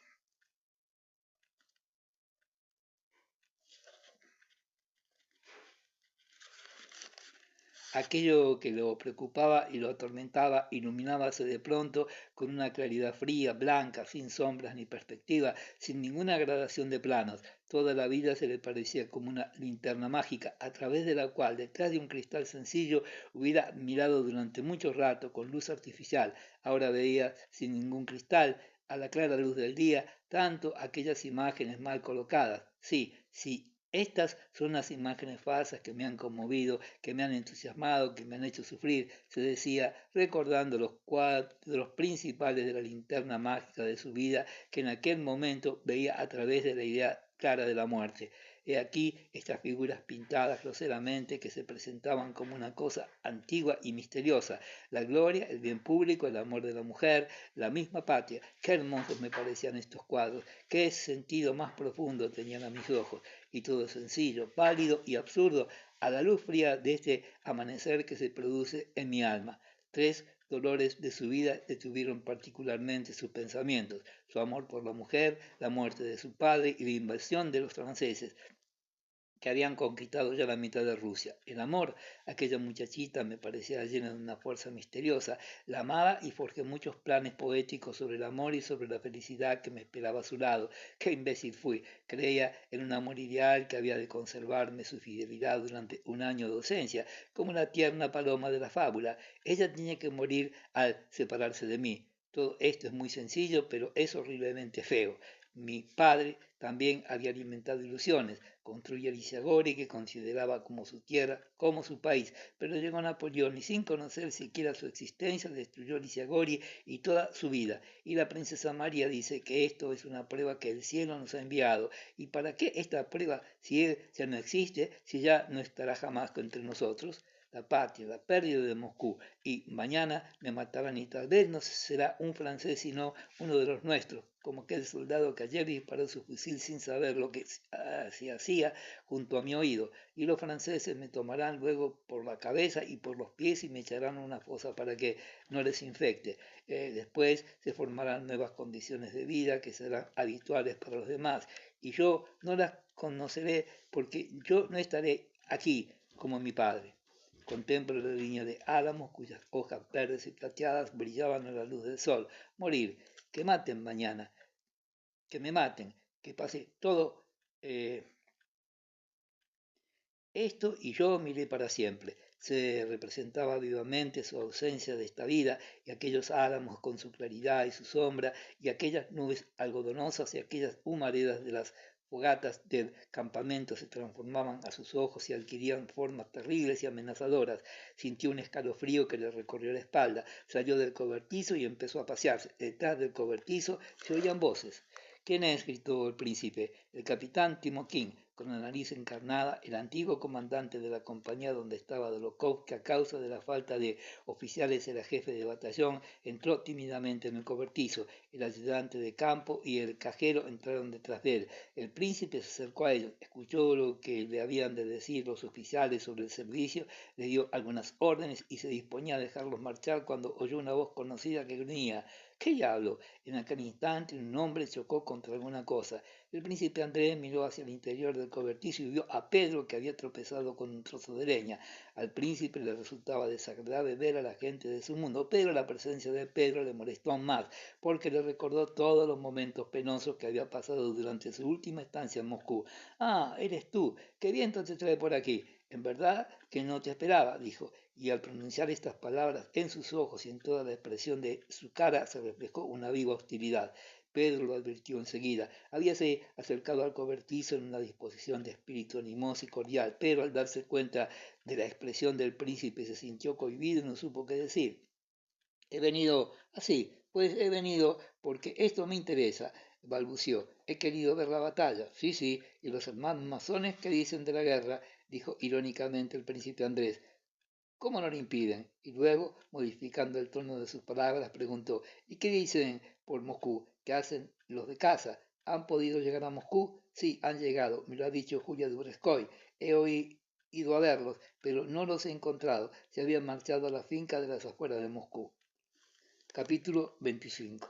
aquello que lo preocupaba y lo atormentaba iluminábase de pronto con una claridad fría, blanca, sin sombras ni perspectiva, sin ninguna gradación de planos. Toda la vida se le parecía como una linterna mágica, a través de la cual, detrás de un cristal sencillo, hubiera mirado durante mucho rato con luz artificial. Ahora veía sin ningún cristal, a la clara luz del día, tanto aquellas imágenes mal colocadas. Sí, sí. Estas son las imágenes falsas que me han conmovido, que me han entusiasmado, que me han hecho sufrir, se decía, recordando los cuadros principales de la linterna mágica de su vida, que en aquel momento veía a través de la idea clara de la muerte. He aquí estas figuras pintadas groseramente que se presentaban como una cosa antigua y misteriosa, la gloria, el bien público, el amor de la mujer, la misma patria. Qué hermosos me parecían estos cuadros, qué sentido más profundo tenían a mis ojos, y todo sencillo, pálido y absurdo a la luz fría de este amanecer que se produce en mi alma. Tres dolores de su vida detuvieron particularmente sus pensamientos: su amor por la mujer, la muerte de su padre y la invasión de los franceses, que habían conquistado ya la mitad de Rusia. El amor, aquella muchachita me parecía llena de una fuerza misteriosa. La amaba y forjé muchos planes poéticos sobre el amor y sobre la felicidad que me esperaba a su lado. Qué imbécil fui. Creía en un amor ideal que había de conservarme su fidelidad durante un año de ausencia, como la tierna paloma de la fábula. Ella tenía que morir al separarse de mí. Todo esto es muy sencillo, pero es horriblemente feo. Mi padre también había alimentado ilusiones, construyó Lisiagori, que consideraba como su tierra, como su país, pero llegó Napoleón y sin conocer siquiera su existencia destruyó Lisiagori y toda su vida. Y la princesa María dice que esto es una prueba que el cielo nos ha enviado. ¿Y para qué esta prueba si él ya no existe, si ya no estará jamás entre nosotros? La patria, la pérdida de Moscú, y mañana me matarán y tal vez no será un francés sino uno de los nuestros, como aquel soldado que ayer disparó su fusil sin saber lo que se hacía junto a mi oído, y los franceses me tomarán luego por la cabeza y por los pies y me echarán a una fosa para que no les infecte. Después se formarán nuevas condiciones de vida que serán habituales para los demás, y yo no las conoceré porque yo no estaré aquí como mi padre. Contemplo la línea de álamos cuyas hojas verdes y plateadas brillaban a la luz del sol. Morir, que maten mañana, que me maten, que pase todo esto y yo miré para siempre. Se representaba vivamente su ausencia de esta vida y aquellos álamos con su claridad y su sombra y aquellas nubes algodonosas y aquellas humaredas de las fogatas del campamento se transformaban a sus ojos y adquirían formas terribles y amenazadoras. Sintió un escalofrío que le recorrió la espalda, salió del cobertizo y empezó a pasearse. Detrás del cobertizo se oían voces. ¿Quién ha escrito el príncipe? El capitán Timokhin, con la nariz encarnada, el antiguo comandante de la compañía donde estaba Dolokhov, que a causa de la falta de oficiales era jefe de batallón, entró tímidamente en el cobertizo. El ayudante de campo y el cajero entraron detrás de él. El príncipe se acercó a ellos, escuchó lo que le habían de decir los oficiales sobre el servicio, le dio algunas órdenes y se disponía a dejarlos marchar cuando oyó una voz conocida que gruñía. ¿Qué diablo? En aquel instante un hombre chocó contra alguna cosa. El príncipe Andrés miró hacia el interior del cobertizo y vio a Pedro que había tropezado con un trozo de leña. Al príncipe le resultaba desagradable ver a la gente de su mundo, pero la presencia de Pedro le molestó aún más, porque le recordó todos los momentos penosos que había pasado durante su última estancia en Moscú. Ah, eres tú. ¿Qué viento te trae por aquí? En verdad que no te esperaba, dijo, y al pronunciar estas palabras en sus ojos y en toda la expresión de su cara se reflejó una viva hostilidad. Pedro lo advirtió enseguida. Habíase acercado al cobertizo en una disposición de espíritu animoso y cordial, pero al darse cuenta de la expresión del príncipe se sintió cohibido y no supo qué decir. He venido así, pues he venido porque esto me interesa, balbució. He querido ver la batalla. Sí, sí, y los hermanos masones que dicen de la guerra, dijo irónicamente el príncipe Andrés. ¿Cómo no lo impiden? Y luego, modificando el tono de sus palabras, preguntó, ¿y qué dicen por Moscú? ¿Qué hacen los de casa? ¿Han podido llegar a Moscú? Sí, han llegado, me lo ha dicho Julia Dureskoy. Ido a verlos, pero no los he encontrado. Se habían marchado a la finca de las afueras de Moscú. Capítulo 25.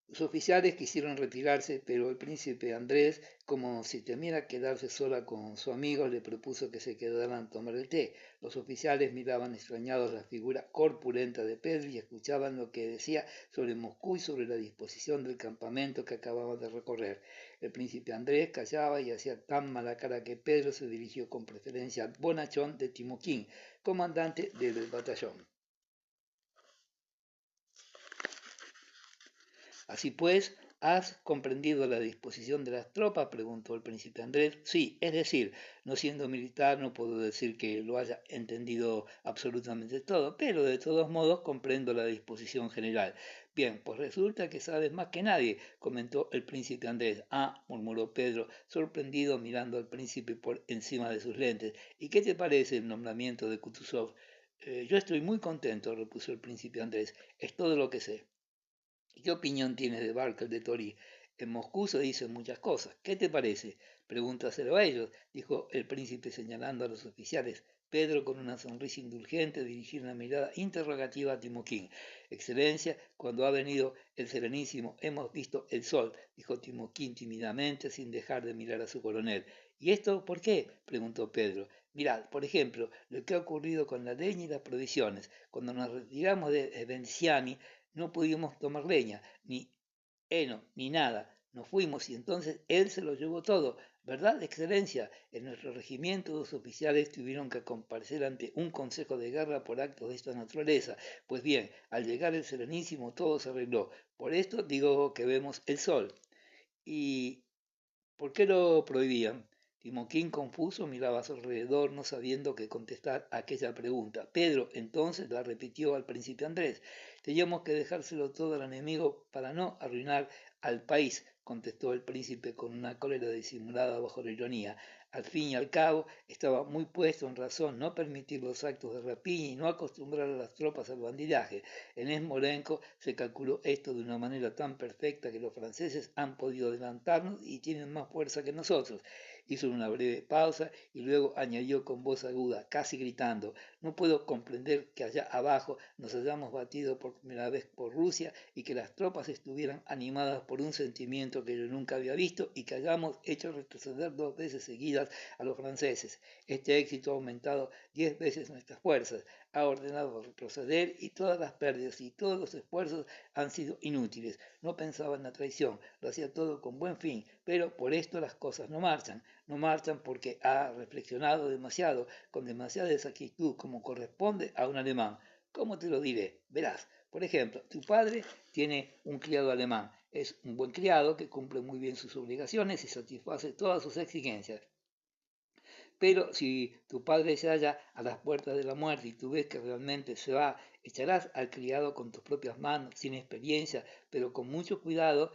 Los oficiales quisieron retirarse, pero el príncipe Andrés, como si temiera quedarse sola con su amigo, le propuso que se quedaran a tomar el té. Los oficiales miraban extrañados la figura corpulenta de Pedro y escuchaban lo que decía sobre Moscú y sobre la disposición del campamento que acababan de recorrer. El príncipe Andrés callaba y hacía tan mala cara que Pedro se dirigió con preferencia al bonachón de Timokhin, comandante del batallón. Así pues, ¿has comprendido la disposición de las tropas? Preguntó el príncipe Andrés. Sí, es decir, no siendo militar no puedo decir que lo haya entendido absolutamente todo, pero de todos modos comprendo la disposición general. Bien, pues resulta que sabes más que nadie, comentó el príncipe Andrés. Ah, murmuró Pedro, sorprendido mirando al príncipe por encima de sus lentes. ¿Y qué te parece el nombramiento de Kutuzov? Yo estoy muy contento, repuso el príncipe Andrés. Es todo lo que sé. ¿Qué opinión tienes de Barker de Tori? En Moscú se dicen muchas cosas. ¿Qué te parece? Pregúntaselo a ellos, dijo el príncipe señalando a los oficiales. Pedro, con una sonrisa indulgente, dirigió una mirada interrogativa a Timokhin. Excelencia, cuando ha venido el Serenísimo, hemos visto el sol, dijo Timokhin tímidamente, sin dejar de mirar a su coronel. ¿Y esto por qué? Preguntó Pedro. Mirad, por ejemplo, lo que ha ocurrido con la leña y las provisiones. Cuando nos retiramos de Venciani, no pudimos tomar leña, ni heno, ni nada. Nos fuimos y entonces él se lo llevó todo. ¿Verdad, Excelencia? En nuestro regimiento los oficiales tuvieron que comparecer ante un consejo de guerra por actos de esta naturaleza. Pues bien, al llegar el Serenísimo todo se arregló. Por esto digo que vemos el sol. ¿Y por qué lo prohibían? Timoquín, confuso, miraba a su alrededor, no sabiendo qué contestar a aquella pregunta. Pedro entonces la repitió al príncipe Andrés. Teníamos que dejárselo todo al enemigo para no arruinar al país, contestó el príncipe con una cólera disimulada bajo la ironía. Al fin y al cabo, estaba muy puesto en razón no permitir los actos de rapiña y no acostumbrar a las tropas al bandidaje. En Smolensk se calculó esto de una manera tan perfecta que los franceses han podido adelantarnos y tienen más fuerza que nosotros. Hizo una breve pausa y luego añadió con voz aguda, casi gritando, no puedo comprender que allá abajo nos hayamos batido por primera vez por Rusia y que las tropas estuvieran animadas por un sentimiento que yo nunca había visto y que hayamos hecho retroceder 2 veces seguidas a los franceses. Este éxito ha aumentado 10 veces nuestras fuerzas, ha ordenado retroceder y todas las pérdidas y todos los esfuerzos han sido inútiles. No pensaba en la traición, lo hacía todo con buen fin, pero por esto las cosas no marchan. No marchan porque ha reflexionado demasiado, con demasiada exactitud, como corresponde a un alemán. ¿Cómo te lo diré? Verás, por ejemplo, tu padre tiene un criado alemán. Es un buen criado que cumple muy bien sus obligaciones y satisface todas sus exigencias. Pero si tu padre se halla a las puertas de la muerte y tú ves que realmente se va, echarás al criado con tus propias manos, sin experiencia, pero con mucho cuidado,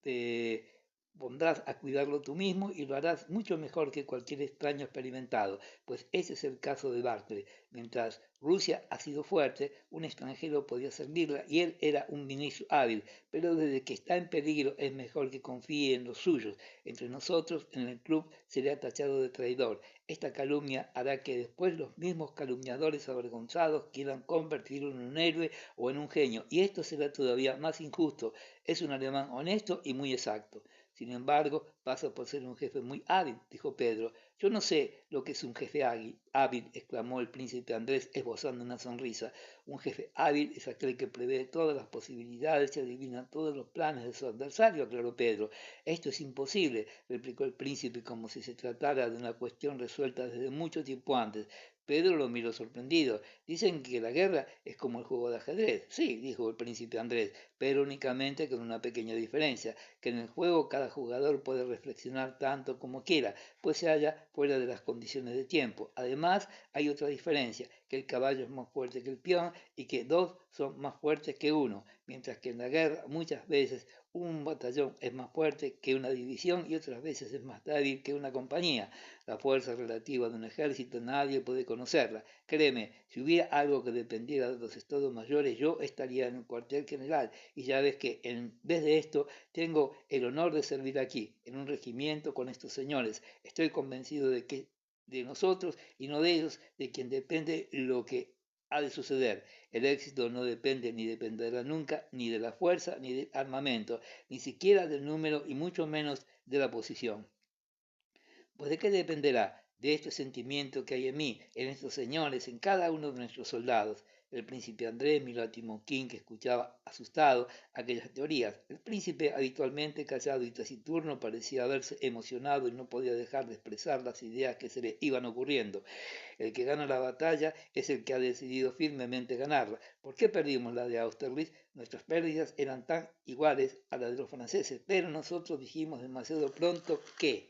te pondrás a cuidarlo tú mismo y lo harás mucho mejor que cualquier extraño experimentado, pues ese es el caso de Barclay. Mientras Rusia ha sido fuerte, un extranjero podía servirla y él era un ministro hábil, pero desde que está en peligro es mejor que confíe en los suyos. Entre nosotros, en el club, será tachado de traidor. Esta calumnia hará que después los mismos calumniadores avergonzados quieran convertirlo en un héroe o en un genio, y esto será todavía más injusto. Es un alemán honesto y muy exacto. Sin embargo, pasa por ser un jefe muy hábil, dijo Pedro. Yo no sé lo que es un jefe hábil, exclamó el príncipe Andrés, esbozando una sonrisa. Un jefe hábil es aquel que prevé todas las posibilidades y adivina todos los planes de su adversario, aclaró Pedro. Esto es imposible, replicó el príncipe como si se tratara de una cuestión resuelta desde mucho tiempo antes. Pedro lo miró sorprendido. Dicen que la guerra es como el juego de ajedrez. Sí, dijo el príncipe Andrés, pero únicamente con una pequeña diferencia, que en el juego cada jugador puede reflexionar tanto como quiera, pues se halla fuera de las condiciones de tiempo. Además, hay otra diferencia, que el caballo es más fuerte que el peón y que dos son más fuertes que uno, mientras que en la guerra muchas veces un batallón es más fuerte que una división y otras veces es más débil que una compañía. La fuerza relativa de un ejército nadie puede conocerla. Créeme, si hubiera algo que dependiera de los estados mayores, yo estaría en el cuartel general. Y ya ves que en vez de esto, tengo el honor de servir aquí, en un regimiento con estos señores. Estoy convencido de que de nosotros y no de ellos, de quien depende lo que ha de suceder. El éxito no depende ni dependerá nunca ni de la fuerza ni del armamento, ni siquiera del número y mucho menos de la posición. Pues de qué dependerá de este sentimiento que hay en mí, en estos señores, en cada uno de nuestros soldados. El príncipe Andrés miró a Timoquín, que escuchaba asustado aquellas teorías. El príncipe, habitualmente callado y taciturno, parecía haberse emocionado y no podía dejar de expresar las ideas que se le iban ocurriendo. El que gana la batalla es el que ha decidido firmemente ganarla. ¿Por qué perdimos la de Austerlitz? Nuestras pérdidas eran tan iguales a las de los franceses, pero nosotros dijimos demasiado pronto que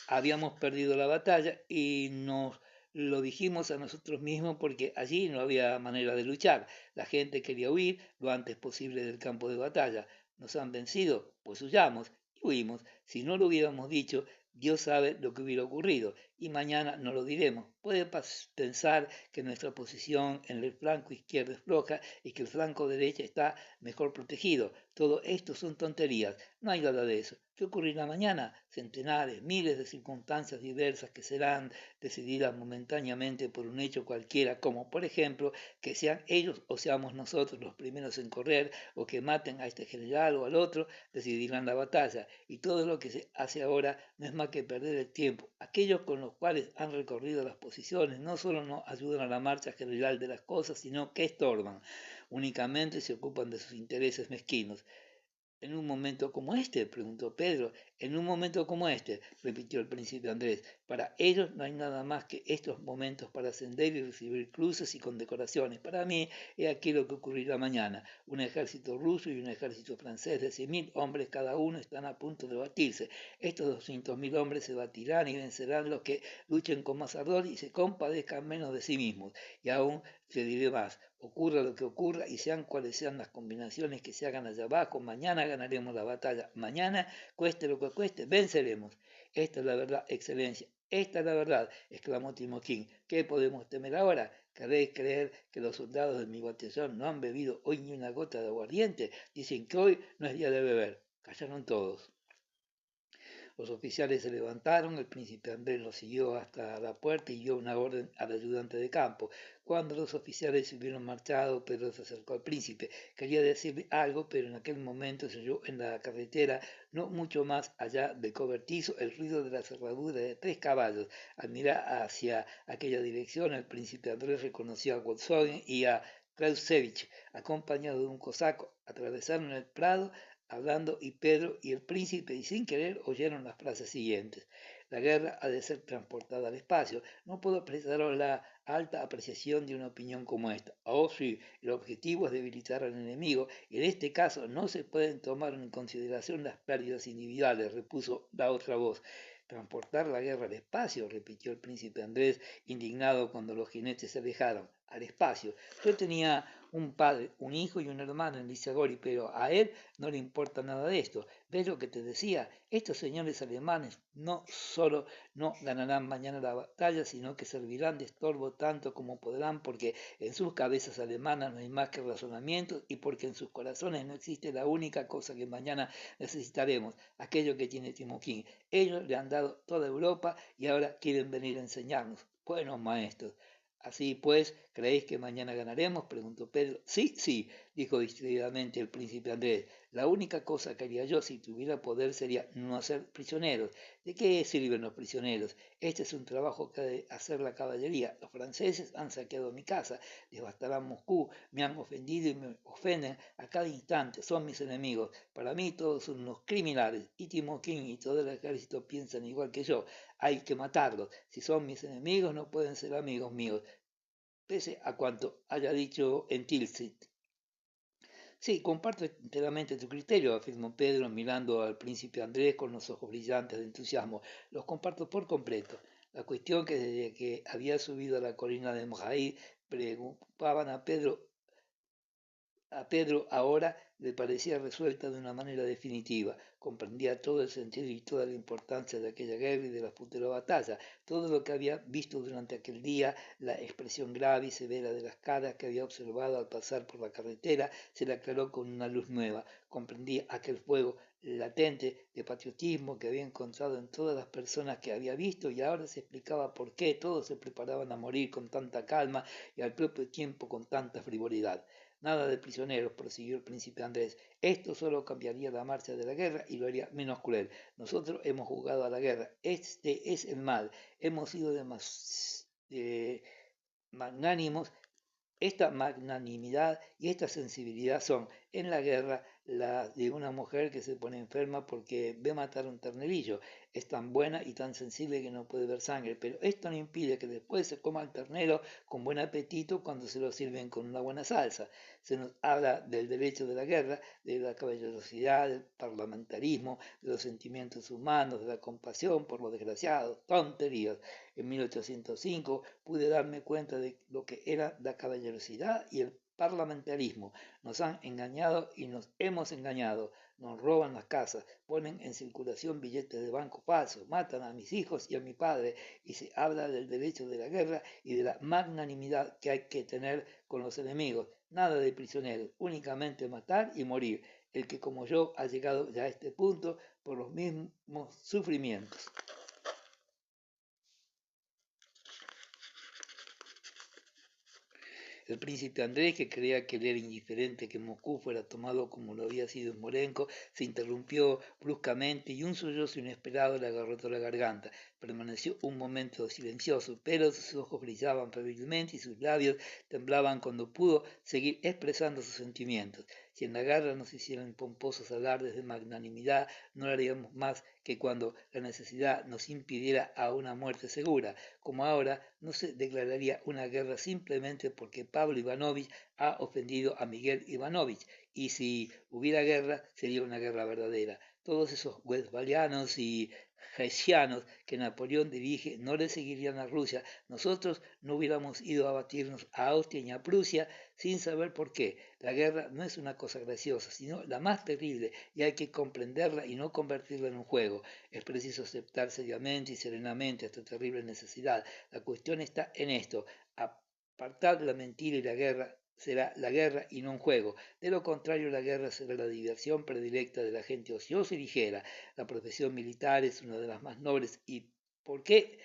habíamos perdido la batalla y nos lo dijimos a nosotros mismos porque allí no había manera de luchar. La gente quería huir lo antes posible del campo de batalla. Nos han vencido, pues huyamos y huimos. Si no lo hubiéramos dicho, Dios sabe lo que hubiera ocurrido y mañana no lo diremos. Puede pensar que nuestra posición en el flanco izquierdo es floja y que el flanco derecho está mejor protegido. Todo esto son tonterías, no hay nada de eso. ¿Qué ocurrirá mañana? Centenares, miles de circunstancias diversas que serán decididas momentáneamente por un hecho cualquiera, como por ejemplo que sean ellos o seamos nosotros los primeros en correr, o que maten a este general o al otro, decidirán la batalla. Y todo lo que se hace ahora no es más que perder el tiempo. Aquellos con los cuales han recorrido las posiciones no solo no ayudan a la marcha general de las cosas, sino que estorban. únicamente se ocupan de sus intereses mezquinos. En un momento como este, preguntó Pedro. En un momento como este, repitió el príncipe Andrés. Para ellos no hay nada más que estos momentos para ascender y recibir cruces y condecoraciones. Para mí, he aquí lo que ocurrirá mañana. Un ejército ruso y un ejército francés de 100.000 hombres cada uno están a punto de batirse. Estos 200.000 hombres se batirán y vencerán los que luchen con más ardor y se compadezcan menos de sí mismos. Y aún te diré más, ocurra lo que ocurra y sean cuales sean las combinaciones que se hagan allá abajo, mañana ganaremos la batalla, mañana, cueste lo que cueste, venceremos. Esta es la verdad, excelencia, esta es la verdad, exclamó Timokín. ¿Qué podemos temer ahora? ¿Queréis creer que los soldados de mi batallón no han bebido hoy ni una gota de aguardiente? Dicen que hoy no es día de beber. Callaron todos. Los oficiales se levantaron, el príncipe Andrés los siguió hasta la puerta y dio una orden al ayudante de campo. Cuando los oficiales se hubieron marchado, Pedro se acercó al príncipe. Quería decirle algo, pero en aquel momento se oyó en la carretera, no mucho más allá del cobertizo, el ruido de la cerradura de 3 caballos. Al mirar hacia aquella dirección, el príncipe Andrés reconoció a Wolfsogin y a Clausewitz, acompañado de un cosaco. Atravesaron el prado hablando y Pedro y el príncipe, y sin querer, oyeron las frases siguientes. La guerra ha de ser transportada al espacio. No puedo prestaros la alta apreciación de una opinión como esta. Oh, sí, el objetivo es debilitar al enemigo, y en este caso no se pueden tomar en consideración las pérdidas individuales, repuso la otra voz. Transportar la guerra al espacio, repitió el príncipe Andrés, indignado cuando los jinetes se alejaron. Al espacio. Yo tenía un padre, un hijo y un hermano en Lissagori, pero a él no le importa nada de esto. ¿Ves lo que te decía? Estos señores alemanes no solo no ganarán mañana la batalla, sino que servirán de estorbo tanto como podrán, porque en sus cabezas alemanas no hay más que razonamientos y porque en sus corazones no existe la única cosa que mañana necesitaremos, aquello que tiene Timokín. Ellos le han dado toda Europa y ahora quieren venir a enseñarnos. Buenos maestros. Así pues, ¿creéis que mañana ganaremos? Preguntó Pedro. Sí, sí, dijo distraídamente el príncipe Andrés. La única cosa que haría yo si tuviera poder sería no hacer prisioneros. ¿De qué sirven los prisioneros? Este es un trabajo que ha de hacer la caballería. Los franceses han saqueado mi casa, devastarán Moscú, me han ofendido y me ofenden a cada instante. Son mis enemigos. Para mí todos son unos criminales. Y Timokín y todo el ejército piensan igual que yo. Hay que matarlos. Si son mis enemigos no pueden ser amigos míos, pese a cuanto haya dicho en Tilsit. Sí, comparto enteramente tu criterio, afirmó Pedro mirando al príncipe Andrés con los ojos brillantes de entusiasmo. Los comparto por completo. La cuestión que desde que había subido a la colina de Mojaí preocupaban a Pedro ahora le parecía resuelta de una manera definitiva. Comprendía todo el sentido y toda la importancia de aquella guerra y de la futura batalla. Todo lo que había visto durante aquel día, la expresión grave y severa de las caras que había observado al pasar por la carretera, se le aclaró con una luz nueva. Comprendía aquel fuego latente de patriotismo que había encontrado en todas las personas que había visto y ahora se explicaba por qué todos se preparaban a morir con tanta calma y al propio tiempo con tanta frivolidad. Nada de prisioneros, prosiguió el príncipe Andrés. Esto solo cambiaría la marcha de la guerra y lo haría menos cruel. Nosotros hemos jugado a la guerra. Este es el mal. Hemos sido magnánimos. Esta magnanimidad y esta sensibilidad son en la guerra la de una mujer que se pone enferma porque ve matar un ternerillo. Es tan buena y tan sensible que no puede ver sangre, pero esto no impide que después se coma el ternero con buen apetito cuando se lo sirven con una buena salsa. Se nos habla del derecho de la guerra, de la caballerosidad, del parlamentarismo, de los sentimientos humanos, de la compasión por los desgraciados, tonterías. En 1805 pude darme cuenta de lo que era la caballerosidad y el parlamentarismo. Nos han engañado y nos hemos engañado. Nos roban las casas, ponen en circulación billetes de banco falsos, matan a mis hijos y a mi padre y se habla del derecho de la guerra y de la magnanimidad que hay que tener con los enemigos. Nada de prisioneros, únicamente matar y morir. El que como yo ha llegado ya a este punto por los mismos sufrimientos. El príncipe Andrés, que creía que le era indiferente que Moscú fuera tomado como lo había sido Smolensk, se interrumpió bruscamente y un sollozo inesperado le agarró toda la garganta. Permaneció un momento silencioso, pero sus ojos brillaban febrilmente y sus labios temblaban cuando pudo seguir expresando sus sentimientos. Si en la guerra nos hicieran pomposos alardes de magnanimidad, no lo haríamos más que cuando la necesidad nos impidiera a una muerte segura, como ahora no se declararía una guerra simplemente porque Pablo Ivanovich ha ofendido a Miguel Ivanovich, y si hubiera guerra sería una guerra verdadera. Todos esos westfalianos y hessianos que Napoleón dirige no le seguirían a Rusia. Nosotros no hubiéramos ido a batirnos a Austria ni a Prusia sin saber por qué. La guerra no es una cosa graciosa, sino la más terrible, y hay que comprenderla y no convertirla en un juego. Es preciso aceptar seriamente y serenamente esta terrible necesidad. La cuestión está en esto: apartar la mentira y la guerra será la guerra y no un juego. De lo contrario, la guerra será la diversión predilecta de la gente ociosa y ligera. La profesión militar es una de las más nobles. ¿Y por qué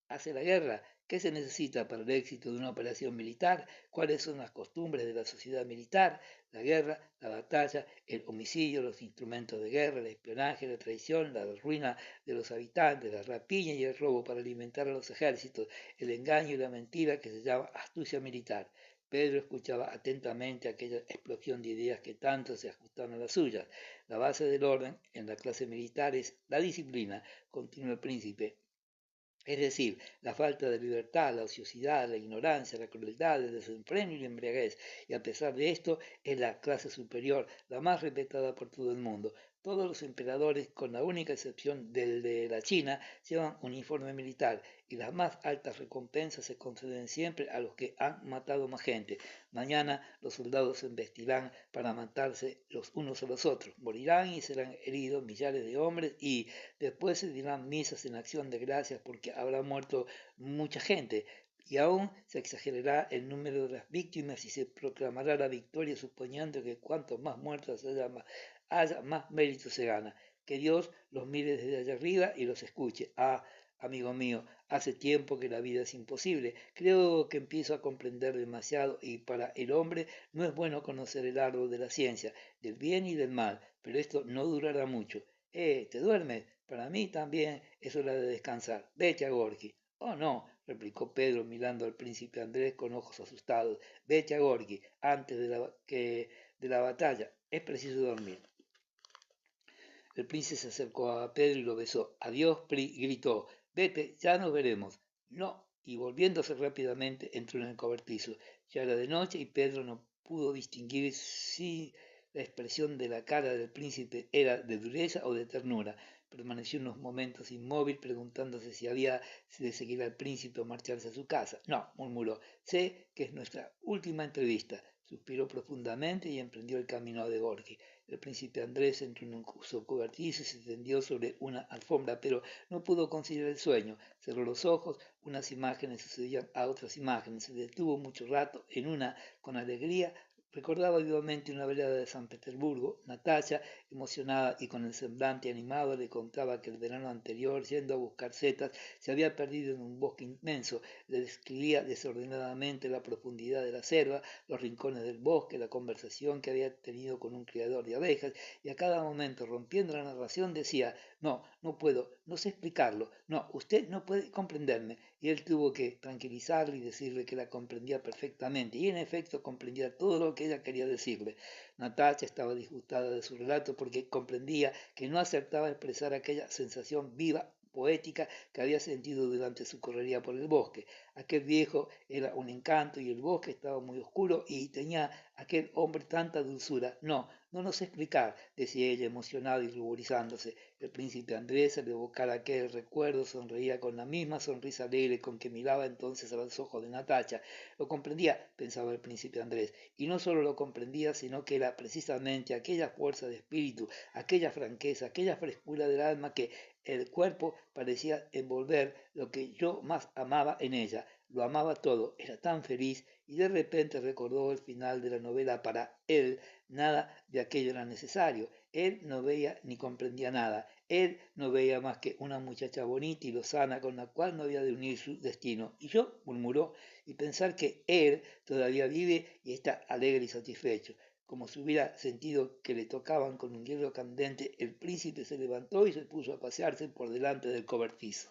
hace la guerra? ¿Qué se necesita para el éxito de una operación militar? ¿Cuáles son las costumbres de la sociedad militar? La guerra, la batalla, el homicidio, los instrumentos de guerra, el espionaje, la traición, la ruina de los habitantes, la rapiña y el robo para alimentar a los ejércitos, el engaño y la mentira que se llama astucia militar. Pedro escuchaba atentamente aquella explosión de ideas que tanto se ajustaban a las suyas. La base del orden en la clase militar es la disciplina, continuó el príncipe. Es decir, la falta de libertad, la ociosidad, la ignorancia, la crueldad, el desenfreno y la embriaguez. Y a pesar de esto, es la clase superior, la más respetada por todo el mundo. Todos los emperadores, con la única excepción del de la China, llevan uniforme militar y las más altas recompensas se conceden siempre a los que han matado más gente. Mañana los soldados se embestirán para matarse los unos a los otros. Morirán y serán heridos millares de hombres y después se dirán misas en acción de gracias porque habrá muerto mucha gente. Y aún se exagerará el número de las víctimas y se proclamará la victoria suponiendo que cuanto más muertos haya, más mérito se gana. Que Dios los mire desde allá arriba y los escuche. Ah, amigo mío, hace tiempo que la vida es imposible. Creo que empiezo a comprender demasiado y para el hombre no es bueno conocer el árbol de la ciencia, del bien y del mal, pero esto no durará mucho. ¿Te duermes? Para mí también es hora de descansar. Vete a Gorki. Oh, no, replicó Pedro mirando al príncipe Andrés con ojos asustados. Vete a Gorki, antes de la batalla. Es preciso dormir. El príncipe se acercó a Pedro y lo besó. Adiós, gritó. Vete, ya nos veremos. No, y volviéndose rápidamente entró en el cobertizo. Ya era de noche y Pedro no pudo distinguir si la expresión de la cara del príncipe era de dureza o de ternura. Permaneció unos momentos inmóvil, preguntándose si había de seguir al príncipe o marcharse a su casa. No, murmuró. Sé que es nuestra última entrevista. Suspiró profundamente y emprendió el camino de Gorki. El príncipe Andrés entró en un cobertizo y se tendió sobre una alfombra, pero no pudo conciliar el sueño. Cerró los ojos, unas imágenes sucedían a otras imágenes. Se detuvo mucho rato en una con alegría. Recordaba vivamente una velada de San Petersburgo. Natalia, emocionada y con el semblante animado, le contaba que el verano anterior, yendo a buscar setas, se había perdido en un bosque inmenso. Le describía desordenadamente la profundidad de la selva, los rincones del bosque, la conversación que había tenido con un criador de abejas, y a cada momento, rompiendo la narración, decía: no, no puedo, no sé explicarlo, no, usted no puede comprenderme. Y él tuvo que tranquilizarle y decirle que la comprendía perfectamente, y en efecto comprendía todo lo que ella quería decirle. Natacha estaba disgustada de su relato porque comprendía que no acertaba a expresar aquella sensación viva, poética, que había sentido durante su correría por el bosque. Aquel viejo era un encanto y el bosque estaba muy oscuro y tenía aquel hombre tanta dulzura. No, no lo sé explicar, decía ella emocionada y ruborizándose. El príncipe Andrés, al evocar aquel recuerdo, sonreía con la misma sonrisa alegre con que miraba entonces a los ojos de Natacha. Lo comprendía, pensaba el príncipe Andrés, y no solo lo comprendía, sino que era precisamente aquella fuerza de espíritu, aquella franqueza, aquella frescura del alma que el cuerpo parecía envolver lo que yo más amaba en ella. Lo amaba todo, era tan feliz, y de repente recordó el final de la novela. Para él nada de aquello era necesario. Él no veía ni comprendía nada. Él no veía más que una muchacha bonita y lozana con la cual no había de unir su destino. Y yo, murmuró, y pensar que él todavía vive y está alegre y satisfecho. Como si hubiera sentido que le tocaban con un hierro candente, el príncipe se levantó y se puso a pasearse por delante del cobertizo.